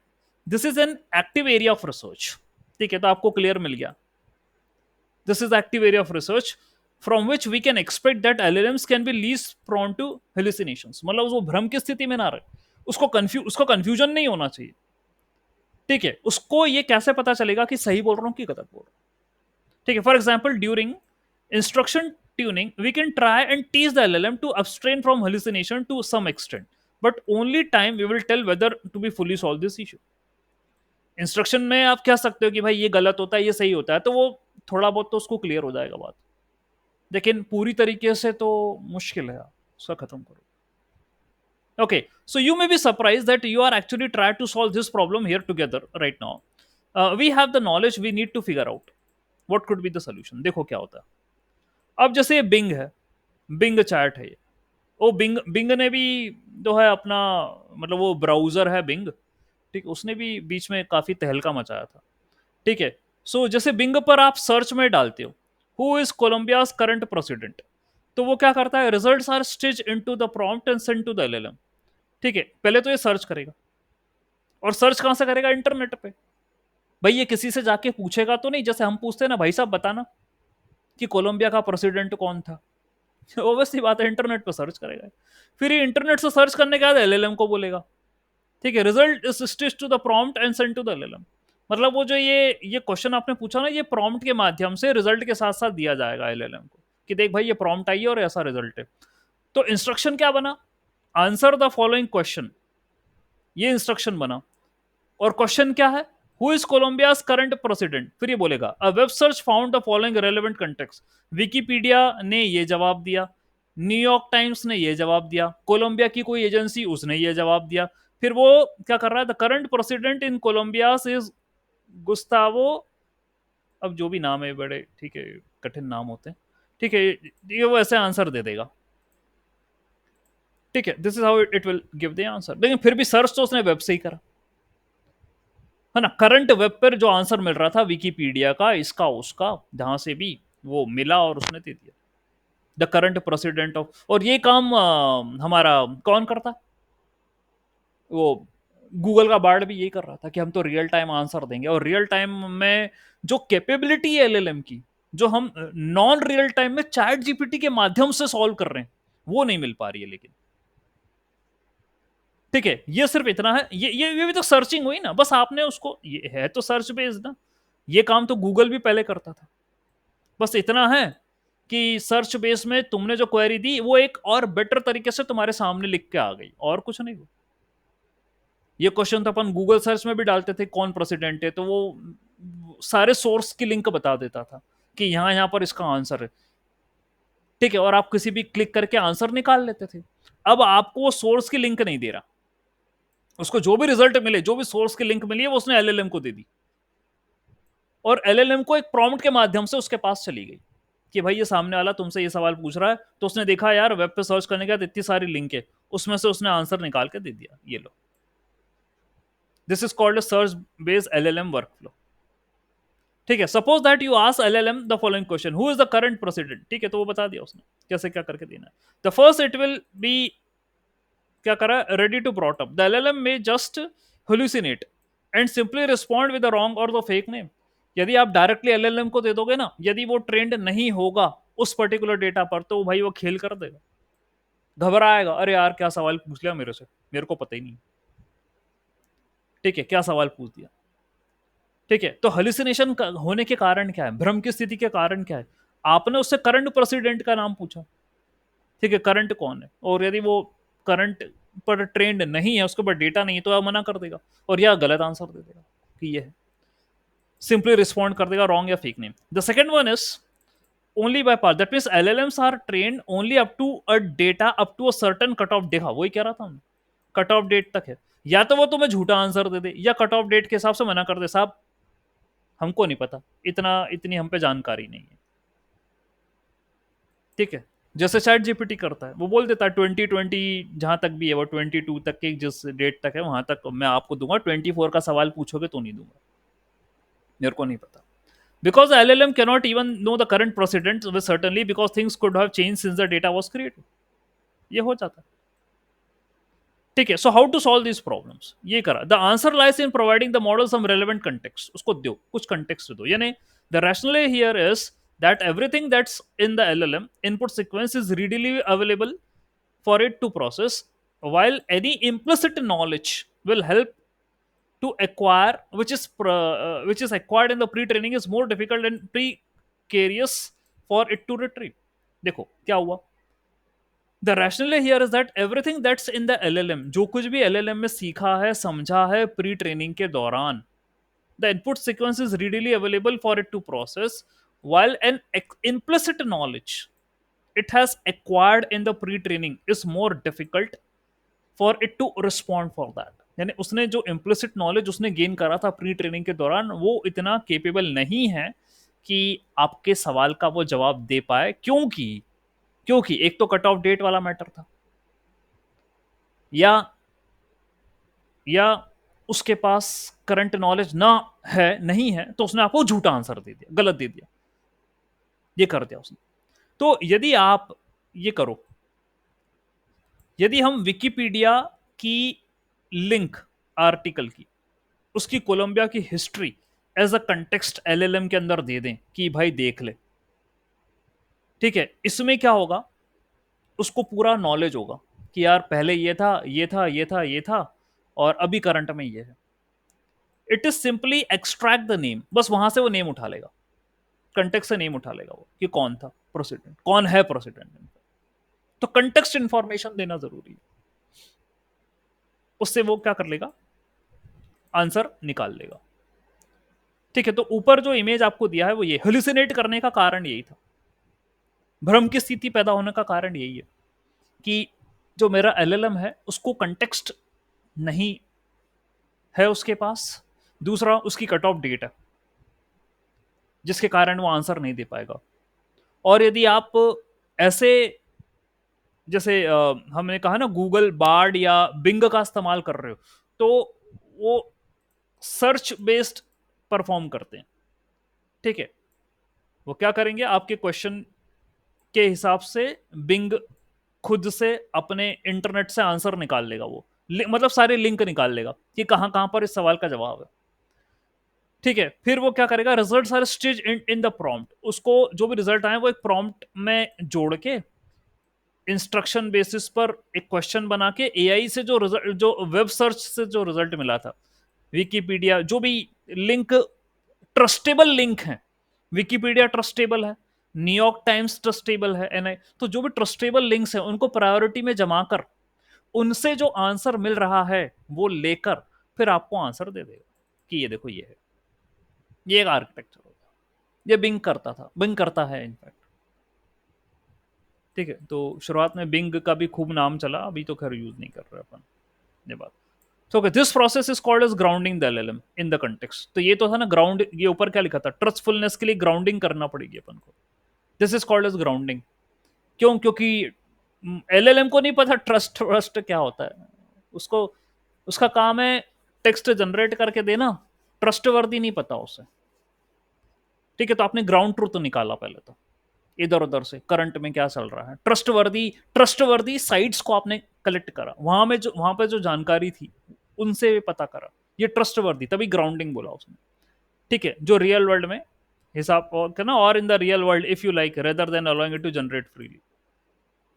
this is an active area of research. ठीक है, तो आपको क्लियर मिल गया, this is active area of research from which we can expect that LLMs can be least prone to hallucinations. मतलब वो भ्रम की स्थिति में ना रहे, उसको कंफ्यूजन नहीं होना चाहिए। ठीक है, उसको ये कैसे पता चलेगा कि सही बोल रहा हूं कि गलत बोल रहा हूं। ठीक है, for example during instruction tuning we can try and teach the llm to abstain from hallucination to some extent, but only time we will tell whether to be fully solve this issue। Instruction में आप कह सकते हो कि भाई ये गलत होता है, ये सही होता है, तो वो थोड़ा बहुत तो उसको क्लियर हो जाएगा बात, लेकिन पूरी तरीके से तो मुश्किल है उसका खत्म करो। Okay, so you may be surprised that you are actually trying to solve this problem here together right now। We have the knowledge we need to figure out what could be the solution। देखो क्या होता है। अब जैसे ये Bing है, Bing chat है ये, वो बिंग बिंग ने भी जो है अपना, मतलब वो ब्राउजर है बिंग, ठीक, उसने भी बीच में काफी तहलका मचाया था। ठीक है, सो जैसे बिंग पर आप सर्च में डालते हो who is Colombia's current president, तो वो क्या करता है, results are stitch into the prompt and send to the LLM. ठीक है, पहले तो ये सर्च करेगा, और सर्च कहां से करेगा, इंटरनेट पे। भाई ये किसी से जाके पूछेगा तो नहीं, जैसे हम पूछते हैं ना, भाई साहब बताना कि कोलंबिया का प्रेसिडेंट कौन था। ओबियसली बात है, इंटरनेट पर सर्च करेगा। फिर ये इंटरनेट से सर्च करने के बाद एलएलएम को बोलेगा। ठीक है, result is stitch to the prompt and send to the LLM. मतलब वो जो ये क्वेश्चन आपने पूछा ना, ये प्रॉम्प्ट के माध्यम से रिजल्ट के साथ साथ दिया जाएगा एलएलएम को कि देख भाई ये प्रॉम्प्ट आई है और ऐसा रिजल्ट है। तो इंस्ट्रक्शन क्या बना, आंसर द फॉलोइंग क्वेश्चन, ये इंस्ट्रक्शन बना। और क्वेश्चन क्या है, who is Colombia's current president. फिर ये बोलेगा a web search found the following relevant context. Wikipedia ने ये जवाब दिया, न्यूयॉर्क टाइम्स ने ये जवाब दिया, कोलंबिया की कोई एजेंसी उसने ये जवाब दिया। फिर वो क्या कर रहा है, the current president in Colombia is Gustavo, अब जो भी नाम है बड़े, ठीक है, कठिन नाम होते हैं। ठीक है, ये वो ऐसे आंसर दे देगा। ठीक है, this is how it will give the answer. लेकिन फिर भी सर्च तो उसने वेब से ही करा है ना, करंट वेब पर जो आंसर मिल रहा था विकिपीडिया का, इसका उसका, जहां से भी वो मिला और उसने दे दिया द करंट प्रेसिडेंट ऑफ। और ये काम हमारा कौन करता है, वो गूगल का बार्ड भी यही कर रहा था कि हम तो रियल टाइम आंसर देंगे। और रियल टाइम में जो कैपेबिलिटी है एलएलएम की, जो हम नॉन रियल टाइम में चैट जीपीटी के माध्यम से सॉल्व कर रहे हैं, वो नहीं मिल पा रही है। लेकिन ठीक है, ये सिर्फ इतना है, ये भी तो सर्चिंग हुई ना, बस आपने उसको, ये है तो सर्च बेस्ड ना, ये काम तो गूगल भी पहले करता था। बस इतना है कि सर्च बेस में तुमने जो क्वेरी दी वो एक और बेटर तरीके से तुम्हारे सामने लिख के आ गई, और कुछ नहीं। वो ये क्वेश्चन तो अपन गूगल सर्च में भी डालते थे कौन प्रेसिडेंट है, तो वो सारे सोर्स की लिंक बता देता था कि यहां पर इसका आंसर है। ठीक है, और आप किसी भी क्लिक करके आंसर निकाल लेते थे। अब आपको वो सोर्स की लिंक नहीं दे रहा, उसको जो भी रिजल्ट मिले, जो भी सोर्स की लिंक मिली है, वो उसने एलएलएम को दे दी, और एलएलएम को एक प्रॉम्प्ट के माध्यम से उसके पास चली गई कि भाई ये सामने वाला तुमसे ये सवाल पूछ रहा है, तो उसने देखा यार वेब पे सर्च करने के बाद इतनी सारी लिंक है, उसमें से उसने आंसर निकाल के दे दिया, ये लो। This is called search based LLM workflow. ठीक है, suppose that you ask LLM the following question, who is the current president. ठीक है, तो वो बता दिया उसने कैसे क्या करके देना है। The first it will be क्या करा, ready to brought up the LLM में just hallucinate and simply respond with the wrong और द फेक नेम। यदि आप डायरेक्टली एलएलएम को दे दोगे ना, यदि वो ट्रेंड नहीं होगा उस पर्टिकुलर डेटा पर, तो भाई वो खेल कर देगा, घबराएगा, अरे यार क्या सवाल पूछ लिया मेरे से, मेरे को पता ही नहीं, ठीक है, क्या सवाल पूछ दिया। ठीक है, तो हेलुसिनेशन होने के कारण क्या है, भ्रम की स्थिति के कारण क्या है, आपने उससे करंट प्रेसिडेंट का नाम पूछा, ठीक है, करंट कौन है, और यदि वो करंट पर ट्रेंड नहीं है, उसके ऊपर डेटा नहीं है, तो आप मना कर देगा और या गलत आंसर दे देगा कि ये है, सिंपली रिस्पॉन्ड कर देगा रॉन्ग या fake name. The second one is only by part, that means LLMs are trained only up to a data up to a certain cut off, देखा वही कह रहा था, कट ऑफ डेट तक है, या तो वो तुम्हें झूठा आंसर दे दे या कट ऑफ डेट के हिसाब से मना कर दे, साहब हमको नहीं पता, इतनी हम पे जानकारी नहीं है, ठीक है। जैसे चैट जीपीटी करता है, वो बोल देता है 2020 जहां तक भी है, वो 22 तक के जिस डेट तक है वहां तक मैं आपको दूंगा, 24 का सवाल पूछोगे तो नहीं दूंगा, मेरे को नहीं पता। Because LLM cannot even know the current precedents with certainly, because things could have changed since the data was created. ये हो जाता है, ठीक है। So how to solve this problems, ये करा, the answer lies in providing the model some relevant context, उसको दो कुछ कंटेक्स्ट दो, यानी the rational here is that everything that's in the LLM input sequence is readily available for it to process, while any implicit knowledge will help to acquire, which is acquired in the pre-training, is more difficult and precarious for it to retrieve। देखो क्या हुआ, the rational here is that everything that's in the LLM, जो कुछ भी LLM में सीखा है समझा है प्री ट्रेनिंग के दौरान, the input sequence is readily available for it to process, while an implicit knowledge it has acquired in the pre-training is more difficult for it to respond for that। यानी उसने जो implicit knowledge उसने gain करा था pre training के दौरान, वो इतना केपेबल नहीं है कि आपके सवाल का वो जवाब दे पाए, क्योंकि एक तो कट ऑफ डेट वाला मैटर था, या उसके पास करंट नॉलेज नहीं है, तो उसने आपको झूठा आंसर दे दिया, गलत दे दिया, ये कर दिया उसने। तो यदि आप ये करो, यदि हम विकिपीडिया की लिंक आर्टिकल की, उसकी कोलंबिया की history as a context LLM के अंदर दे दें कि भाई देख ले, ठीक है, इसमें क्या होगा, उसको पूरा नॉलेज होगा कि यार पहले ये था, ये था, ये था, ये था, और अभी करंट में ये है। It is simply extract the name, बस वहां से वो नेम उठा लेगा, कंटेक्स्ट से नेम उठा लेगा वो कि कौन था प्रेसिडेंट, कौन है प्रेसिडेंट। तो कंटेक्स्ट इंफॉर्मेशन देना जरूरी है, उससे वो क्या कर लेगा, आंसर निकाल लेगा, ठीक है। तो ऊपर जो इमेज आपको दिया है वो ये, हेलुसिनेट करने का कारण यही था, भ्रम की स्थिति पैदा होने का कारण यही है कि जो मेरा एलएलएम है उसको कंटेक्स्ट नहीं है उसके पास, दूसरा उसकी कट ऑफ डेट है जिसके कारण वो आंसर नहीं दे पाएगा। और यदि आप ऐसे, जैसे हमने कहा ना गूगल बार्ड या बिंग का इस्तेमाल कर रहे हो, तो वो सर्च बेस्ड परफॉर्म करते हैं, ठीक है, वो क्या करेंगे, आपके क्वेश्चन के हिसाब से बिंग खुद से अपने इंटरनेट से आंसर निकाल लेगा, वो मतलब सारे लिंक निकाल लेगा कि कहां कहां पर इस सवाल का जवाब है, ठीक है। फिर वो क्या करेगा, result are stage in the prompt, उसको जो भी रिजल्ट आए वो एक प्रॉम्प्ट में जोड़ के इंस्ट्रक्शन बेसिस पर एक क्वेश्चन बना के एआई से जो रिजल्ट, जो वेब सर्च से जो रिजल्ट मिला था, विकिपीडिया, जो भी लिंक ट्रस्टेबल लिंक है, विकिपीडिया ट्रस्टेबल है, न्यूयॉर्क टाइम्स ट्रस्टेबल है, एनआई, तो जो भी ट्रस्टेबल लिंक्स हैं उनको प्रायोरिटी में जमा कर उनसे जो आंसर मिल रहा है वो लेकर फिर आपको आंसर दे देगा कि ये देखो ये है, ये एक आर्किटेक्चर होगा, ये बिंग करता है इनफैक्ट, ठीक है। तो शुरुआत में बिंग का भी खूब नाम चला, अभी तो खैर यूज नहीं कर रहे अपन ये बात। तो okay, this process is called as grounding the LLM in the context. तो ये तो था ना ग्राउंड, ये ऊपर क्या लिखा था, ट्रस्टफुलनेस के लिए ग्राउंडिंग करना पड़ेगी अपन को, this is called as grounding. क्यों, क्योंकि एलएलएम को नहीं पता ट्रस्ट क्या होता है, उसको उसका काम है टेक्स्ट जनरेट करके देना, ट्रस्टवर्दी नहीं पता उसे, ठीक है। तो आपने ग्राउंड ट्रूथ निकाला पहले, तो इधर उधर से करंट में क्या चल रहा है, ट्रस्टवर्दी साइट्स को आपने कलेक्ट करा, वहां पे जो जानकारी थी उनसे पता करा, ये ट्रस्टवर्दी, तभी ग्राउंडिंग बोला उसने। ठीक है, जो रियल वर्ल्ड में हिसाब करना, और in the real world if you like, rather than allowing it to generate freely,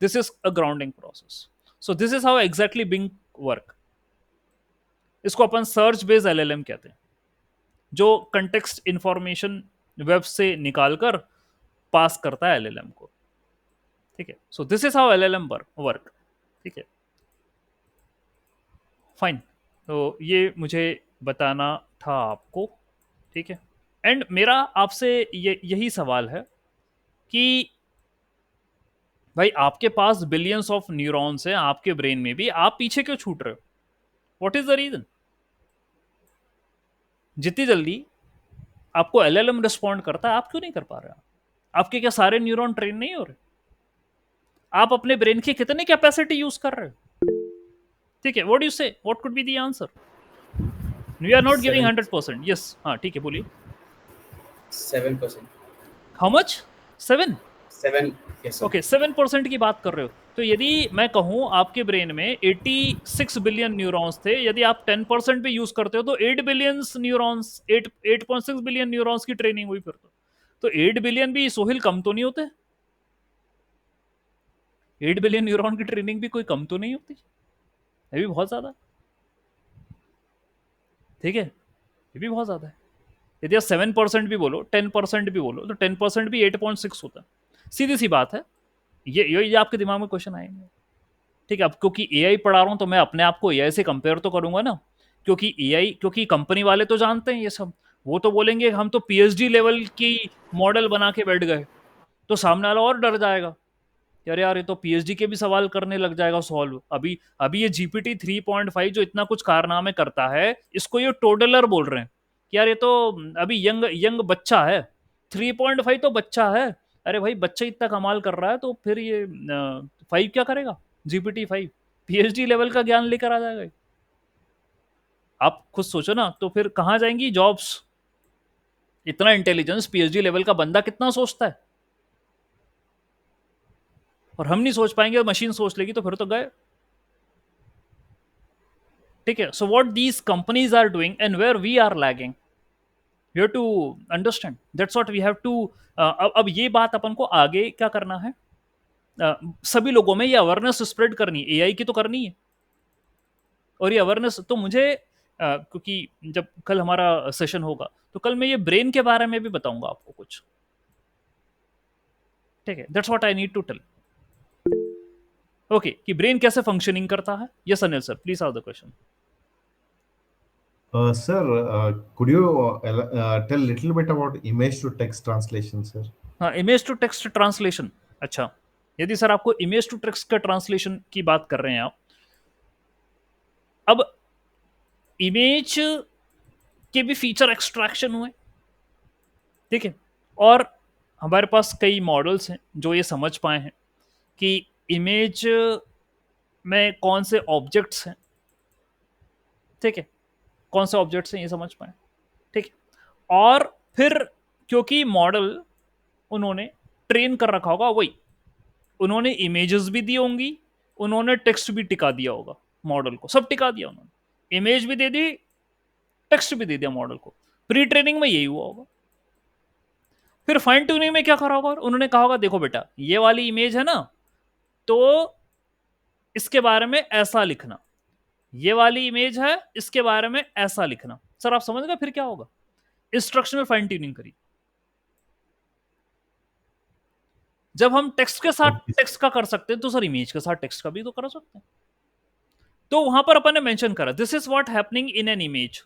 this is a grounding process. So this is how exactly Bing work. इसको अपन सर्च बेस्ड एलएलएम कहते हैं, जो context information web से निकालकर पास करता है LLM को। ठीक है, so this is how LLM work. ठीक है, फाइन। तो ये मुझे बताना था आपको। ठीक है, एंड मेरा आपसे यही सवाल है कि भाई आपके पास बिलियंस ऑफ न्यूरॉन्स हैं आपके ब्रेन में भी, आप पीछे क्यों छूट रहे हो? What is the reason? जितनी जल्दी आपको एलएलएम रिस्पॉन्ड करता है, आप क्यों नहीं कर पा रहे? आपके क्या सारे न्यूरॉन ट्रेन नहीं हो रहे? आप अपने ब्रेन की कितनी कैपेसिटी यूज कर रहे हो? ठीक है, what do you say, what could be the answer? We are not giving 100%। Yes, हाँ ठीक है, बोलिए। 7%। How much? 7? 7, yes sir। Okay, 7% की बात कर रहे हो। तो यदि मैं कहूं आपके ब्रेन में 86 बिलियन न्यूरॉन्स थे, यदि आप 10% भी यूज करते हो तो 8 बिलियन न्यूरॉन्स, 8.6 बिलियन न्यूरॉन्स की ट्रेनिंग हुई फिर तो 8 बिलियन भी सोहिल कम तो नहीं होते? 8 बिलियन न्यूरॉन की ट्रेनिंग भी कोई कम तो नहीं होती, ये भी बहुत ज्यादा। ठीक है, ये भी बहुत ज्यादा है। यदि आप 7% भी बोलो, 10% भी बोलो, तो 10% भी 8.6 होता है। सीधी सी बात है, ये आपके दिमाग में क्वेश्चन आएंगे। ठीक है, अब क्योंकि एआई पढ़ा रहा हूं तो मैं अपने आप को एआई से कंपेयर तो करूंगा ना, क्योंकि कंपनी वाले तो जानते हैं ये सब, वो तो बोलेंगे हम तो पीएचडी लेवल की मॉडल बना के बैठ गए, तो सामने वाला और डर जाएगा कि अरे यार ये तो पीएचडी के भी सवाल करने लग जाएगा सॉल्व। अभी अभी ये जीपीटी 3.5 जो इतना कुछ कारनामे करता है, इसको ये टोडलर बोल रहे हैं कि यार ये तो अभी यंग यंग बच्चा है। 3.5 तो बच्चा है। अरे भाई, बच्चा इतना कमाल कर रहा है तो फिर ये 5 क्या करेगा? जीपीटी 5 पीएचडी लेवल का ज्ञान लेकर आ जाएगा। आप खुद सोचो ना, तो फिर कहाँ जाएंगी जॉब्स? इतना इंटेलिजेंस पीएचडी लेवल का बंदा कितना सोचता है, और हम नहीं सोच पाएंगे और मशीन सोच लेगी तो फिर तो गए। ठीक है, so what these companies are doing and where we are lagging, you have to understand, that's what we have to. अब ये बात अपन को आगे क्या करना है, सभी लोगों में ये अवेयरनेस स्प्रेड करनी है, एआई की तो करनी है। और ये अवेयरनेस तो मुझे क्योंकि जब कल हमारा सेशन होगा तो कल मैं ये ब्रेन के बारे में भी बताऊंगा आपको कुछ। ठीक है, that's what I need to tell. Okay, कि ब्रेन कैसे फंक्शनिंग करता है। Yes Anil sir, please ask the question. Sir, could you tell little bit about image to text translation, sir? हाँ, इमेज टू टेक्स्ट ट्रांसलेशन। अच्छा, यदि sir आपको image to text का translation की बात कर रहे हैं आप, अब इमेज के भी फीचर एक्सट्रैक्शन हुए। ठीक है, और हमारे पास कई मॉडल्स हैं जो ये समझ पाए हैं कि इमेज में कौन से ऑब्जेक्ट्स हैं। ठीक है, कौन से ऑब्जेक्ट्स हैं ये समझ पाए। ठीक है, और फिर क्योंकि मॉडल उन्होंने ट्रेन कर रखा होगा, वही उन्होंने इमेजेस भी दी होंगी, उन्होंने टेक्स्ट भी टिका दिया होगा मॉडल को, सब टिका दिया उन्होंने, इमेज भी दे दी, टेक्स्ट भी दे दिया मॉडल को। प्री ट्रेनिंग में यही हुआ होगा। फिर फाइन ट्यूनिंग में क्या करा होगा, उन्होंने कहा होगा देखो बेटा ये वाली इमेज है ना, तो इसके बारे में ऐसा लिखना, ये वाली इमेज है इसके बारे में ऐसा लिखना। सर आप समझ गए फिर क्या होगा? इंस्ट्रक्शनल फाइन ट्यूनिंग करी। जब हम टेक्स्ट के साथ टेक्स्ट का कर सकते हैं तो सर इमेज के साथ टेक्स्ट का भी तो कर सकते हैं। तो वहां पर अपन ने मेंशन करा this is what happening in an image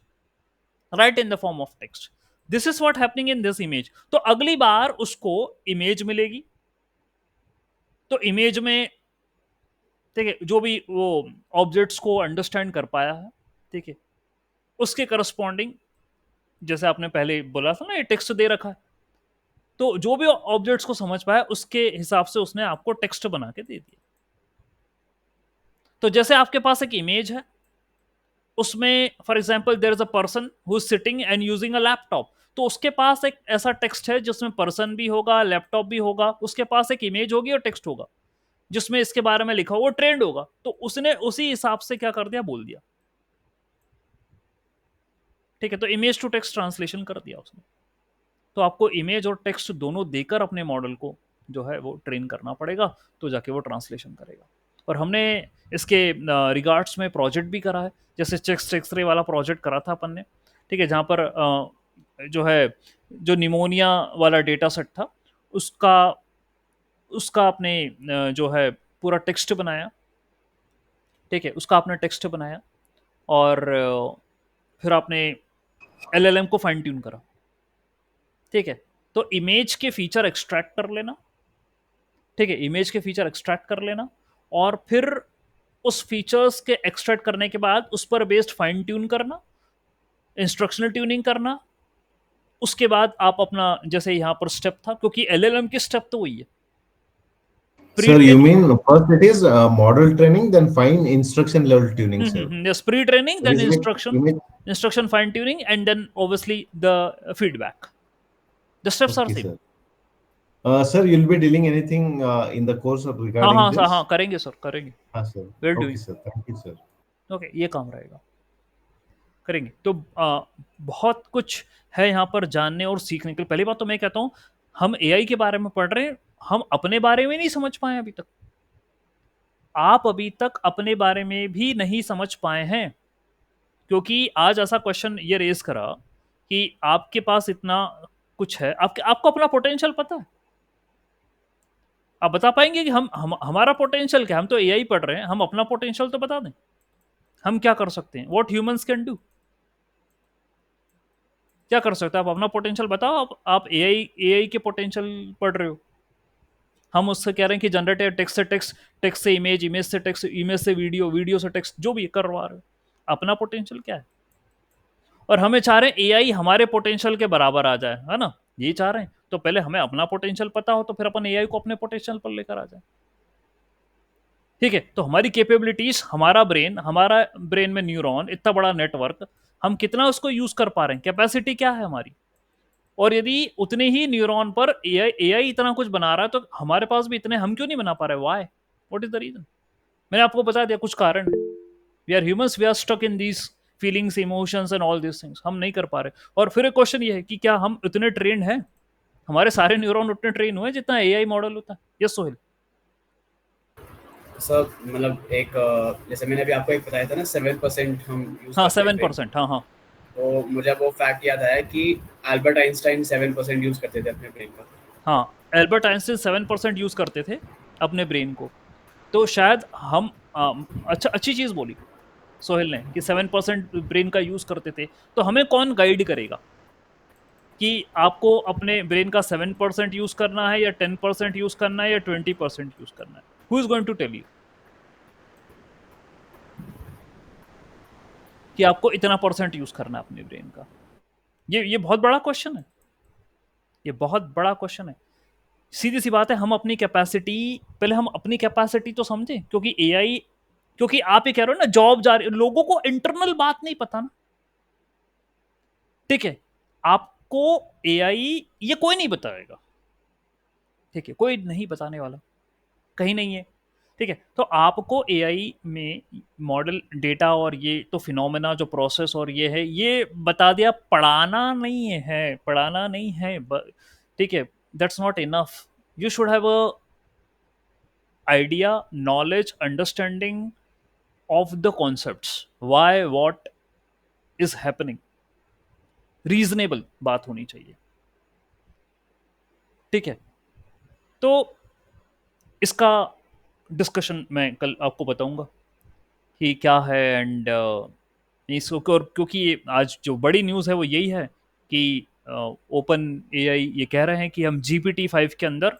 right in the form of text, this is what happening in this image. तो अगली बार उसको इमेज मिलेगी, तो इमेज में ठीक है जो भी वो ऑब्जेक्ट्स को अंडरस्टैंड कर पाया है, ठीक है, उसके करस्पॉन्डिंग जैसे आपने पहले बोला था ना ये टेक्स्ट दे रखा है, तो जो भी ऑब्जेक्ट्स को समझ पाया उसके हिसाब से उसने आपको टेक्स्ट बना के दे दिया। तो जैसे आपके पास एक इमेज है, उसमें for example there is a person who is sitting and using a laptop, तो उसके पास एक ऐसा टेक्स्ट है जिसमें पर्सन भी होगा, लैपटॉप भी होगा, उसके पास एक इमेज होगी और टेक्स्ट होगा। जिसमें इसके बारे में लिखा हो वो ट्रेंड होगा, तो उसने उसी हिसाब से क्या कर दिया, बोल दिया। ठीक है, तो इमेज टू टेक्स्ट ट्रांसलेशन कर दिया उसने। तो आपको इमेज और टेक्स्ट दोनों देकर अपने मॉडल को जो है वो ट्रेन करना पड़ेगा, तो जाके वो ट्रांसलेशन करेगा। और हमने इसके रिगार्ड्स में प्रोजेक्ट भी करा है, जैसे चेस्ट एक्सरे वाला प्रोजेक्ट करा था अपन ने। ठीक है, जहाँ पर जो है जो निमोनिया वाला डेटा सेट था उसका उसका आपने जो है पूरा टेक्स्ट बनाया। ठीक है, उसका आपने टेक्स्ट बनाया और फिर आपने एलएलएम को फाइन ट्यून करा। ठीक है, तो इमेज के फीचर एक्सट्रैक्ट कर लेना। ठीक है, इमेज के फीचर एक्सट्रैक्ट कर लेना और फिर उस फीचर्स के एक्सट्रैक्ट करने के बाद उस पर बेस्ड फाइन ट्यून करना, इंस्ट्रक्शनल ट्यूनिंग करना। उसके बाद आप अपना जैसे यहाँ पर स्टेप था, क्योंकि एलएलएम की स्टेप तो वही है। Sir, you mean first it is model training, then fine instruction level tuning, sir. Yes, pre-training, then Basically, instruction fine tuning, and then obviously the feedback. The steps are okay, same. sir. Sir, you'll be dealing anything in the course of regarding this? हाँ, करेंगे sir, करेंगे। हाँ, sir. We're Okay, doing. sir. Thank you, sir. Okay, ये काम रहेगा, करेंगे। तो बहुत कुछ है यहाँ पर जानने और सीखने के लिए। पहली बात तो मैं कहता हूँ, हम एआई के बारे में पढ़ रहे हैं, हम अपने बारे में नहीं समझ पाए अभी तक। आप अभी तक अपने बारे में भी नहीं समझ पाए हैं, क्योंकि आज ऐसा क्वेश्चन ये रेज करा कि आपके पास इतना कुछ है, आपको अपना पोटेंशियल पता है? आप बता पाएंगे कि हमारा पोटेंशियल क्या है? हम तो एआई पढ़ रहे हैं, हम अपना पोटेंशियल तो बता दें, हम क्या कर सकते हैं, व्हाट ह्यूमंस कैन डू, क्या कर सकते हैं? आप अपना पोटेंशियल बताओ। आप एआई के पोटेंशियल पढ़ रहे हो, हम उससे कह रहे हैं कि जनरेटिव टेक्स्ट से टेक्स्ट, टेक्स्ट से इमेज, इमेज से टेक्स्ट, इमेज से वीडियो, वीडियो से टेक्स्ट, जो भी करवा रहे हो। अपना पोटेंशियल क्या है? और हमें चाह रहे हैं एआई हमारे पोटेंशियल के बराबर आ जाए, है ना? ये चाह रहे हैं, तो पहले हमें अपना पोटेंशियल पता हो, तो फिर अपन एआई को अपने पोटेंशियल पर लेकर आ जाए। ठीक है, तो हमारी कैपेबिलिटीज, हमारा ब्रेन में न्यूरॉन, इतना बड़ा नेटवर्क, हम कितना उसको यूज कर पा रहे हैं, कैपेसिटी क्या है हमारी। और यदि उतने ही न्यूरॉन पर एआई इतना कुछ बना रहा है, तो हमारे पास भी इतने हम क्यों नहीं बना पा रहे? Why? What is the reason? मैंने आपको बता दिया कुछ कारण। We are humans, we are stuck in these feelings, emotions and all these things. हम नहीं कर पा रहे। और फिर एक क्वेश्चन ये है कि क्या हम इतने ट्रेन हैं? हमारे सारे न्यूरॉन उतने ट्रेन हुए जितना एआई मॉडल होता है? यस सोहेल। सर मतलब एक जैसे मैंने अभी आपको एक बताया था ना 7% हम यूज हाँ, करते हैं 7%। हाँ, तो मुझे वो फैक्ट याद आया कि अल्बर्ट आइंस्टाइन 7% यूज करते थे अपने ब्रेन का। हाँ, एल्बर्ट आइंस्टाइन 7% यूज करते थे अपने ब्रेन को। तो शायद हम अच्छी चीज बोली सोहेल ने कि 7% ब्रेन का यूज करते थे। तो हमें कौन गाइड करेगा कि आपको अपने ब्रेन का 7% यूज करना है या 10% यूज करना है या 20% यूज करना है? Who is going to tell you कि आपको इतना परसेंट यूज करना है अपने ब्रेन का? ये बहुत बड़ा क्वेश्चन है, ये बहुत बड़ा क्वेश्चन है। सीधी सी बात है, हम अपनी कैपेसिटी, पहले हम अपनी कैपेसिटी तो समझें, क्योंकि एआई, क्योंकि आप ये कह रहे हो ना जॉब जा रही, लोगों को इंटरनल बात नहीं पता ना। ठीक है, आपको एआई ये कोई नहीं बताएगा। ठीक है, कोई नहीं बताने वाला, कहीं नहीं है। ठीक है, तो आपको एआई में मॉडल डेटा और ये तो फिनोमेना जो प्रोसेस और ये है, ये बता दिया, पढ़ाना नहीं है, पढ़ाना नहीं है। ठीक है, that's not enough. You should have a idea, knowledge, understanding of the concepts, why, what is happening, reasonable बात होनी चाहिए। ठीक है, तो इसका डिस्कशन मैं कल आपको बताऊंगा कि क्या है। एंड इसको, और क्योंकि आज जो बड़ी न्यूज़ है वो यही है कि ओपन एआई ये कह रहे हैं कि हम GPT-5 के अंदर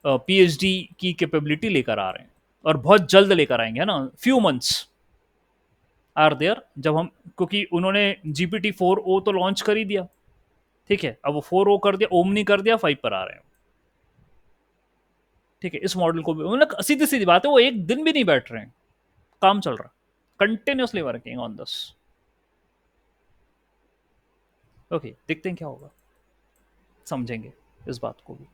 पीएचडी की कैपेबिलिटी लेकर आ रहे हैं, और बहुत जल्द लेकर आएंगे, है ना? फ्यू मंथ्स आर देयर, जब हम, क्योंकि उन्होंने GPT-4o तो लॉन्च कर ही दिया। ठीक है, अब वो 4o कर दिया, ओमनी कर दिया, 5 पर आ रहे हैं। ठीक है, इस मॉडल को भी मतलब सीधी सीधी बात है, वो एक दिन भी नहीं बैठ रहे हैं, काम चल रहा, continuously working on this. Okay, देखते हैं क्या होगा, समझेंगे इस बात को भी।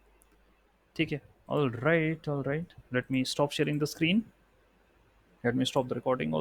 ठीक है। All right, all right. Let me stop sharing the screen. Let me stop the recording also.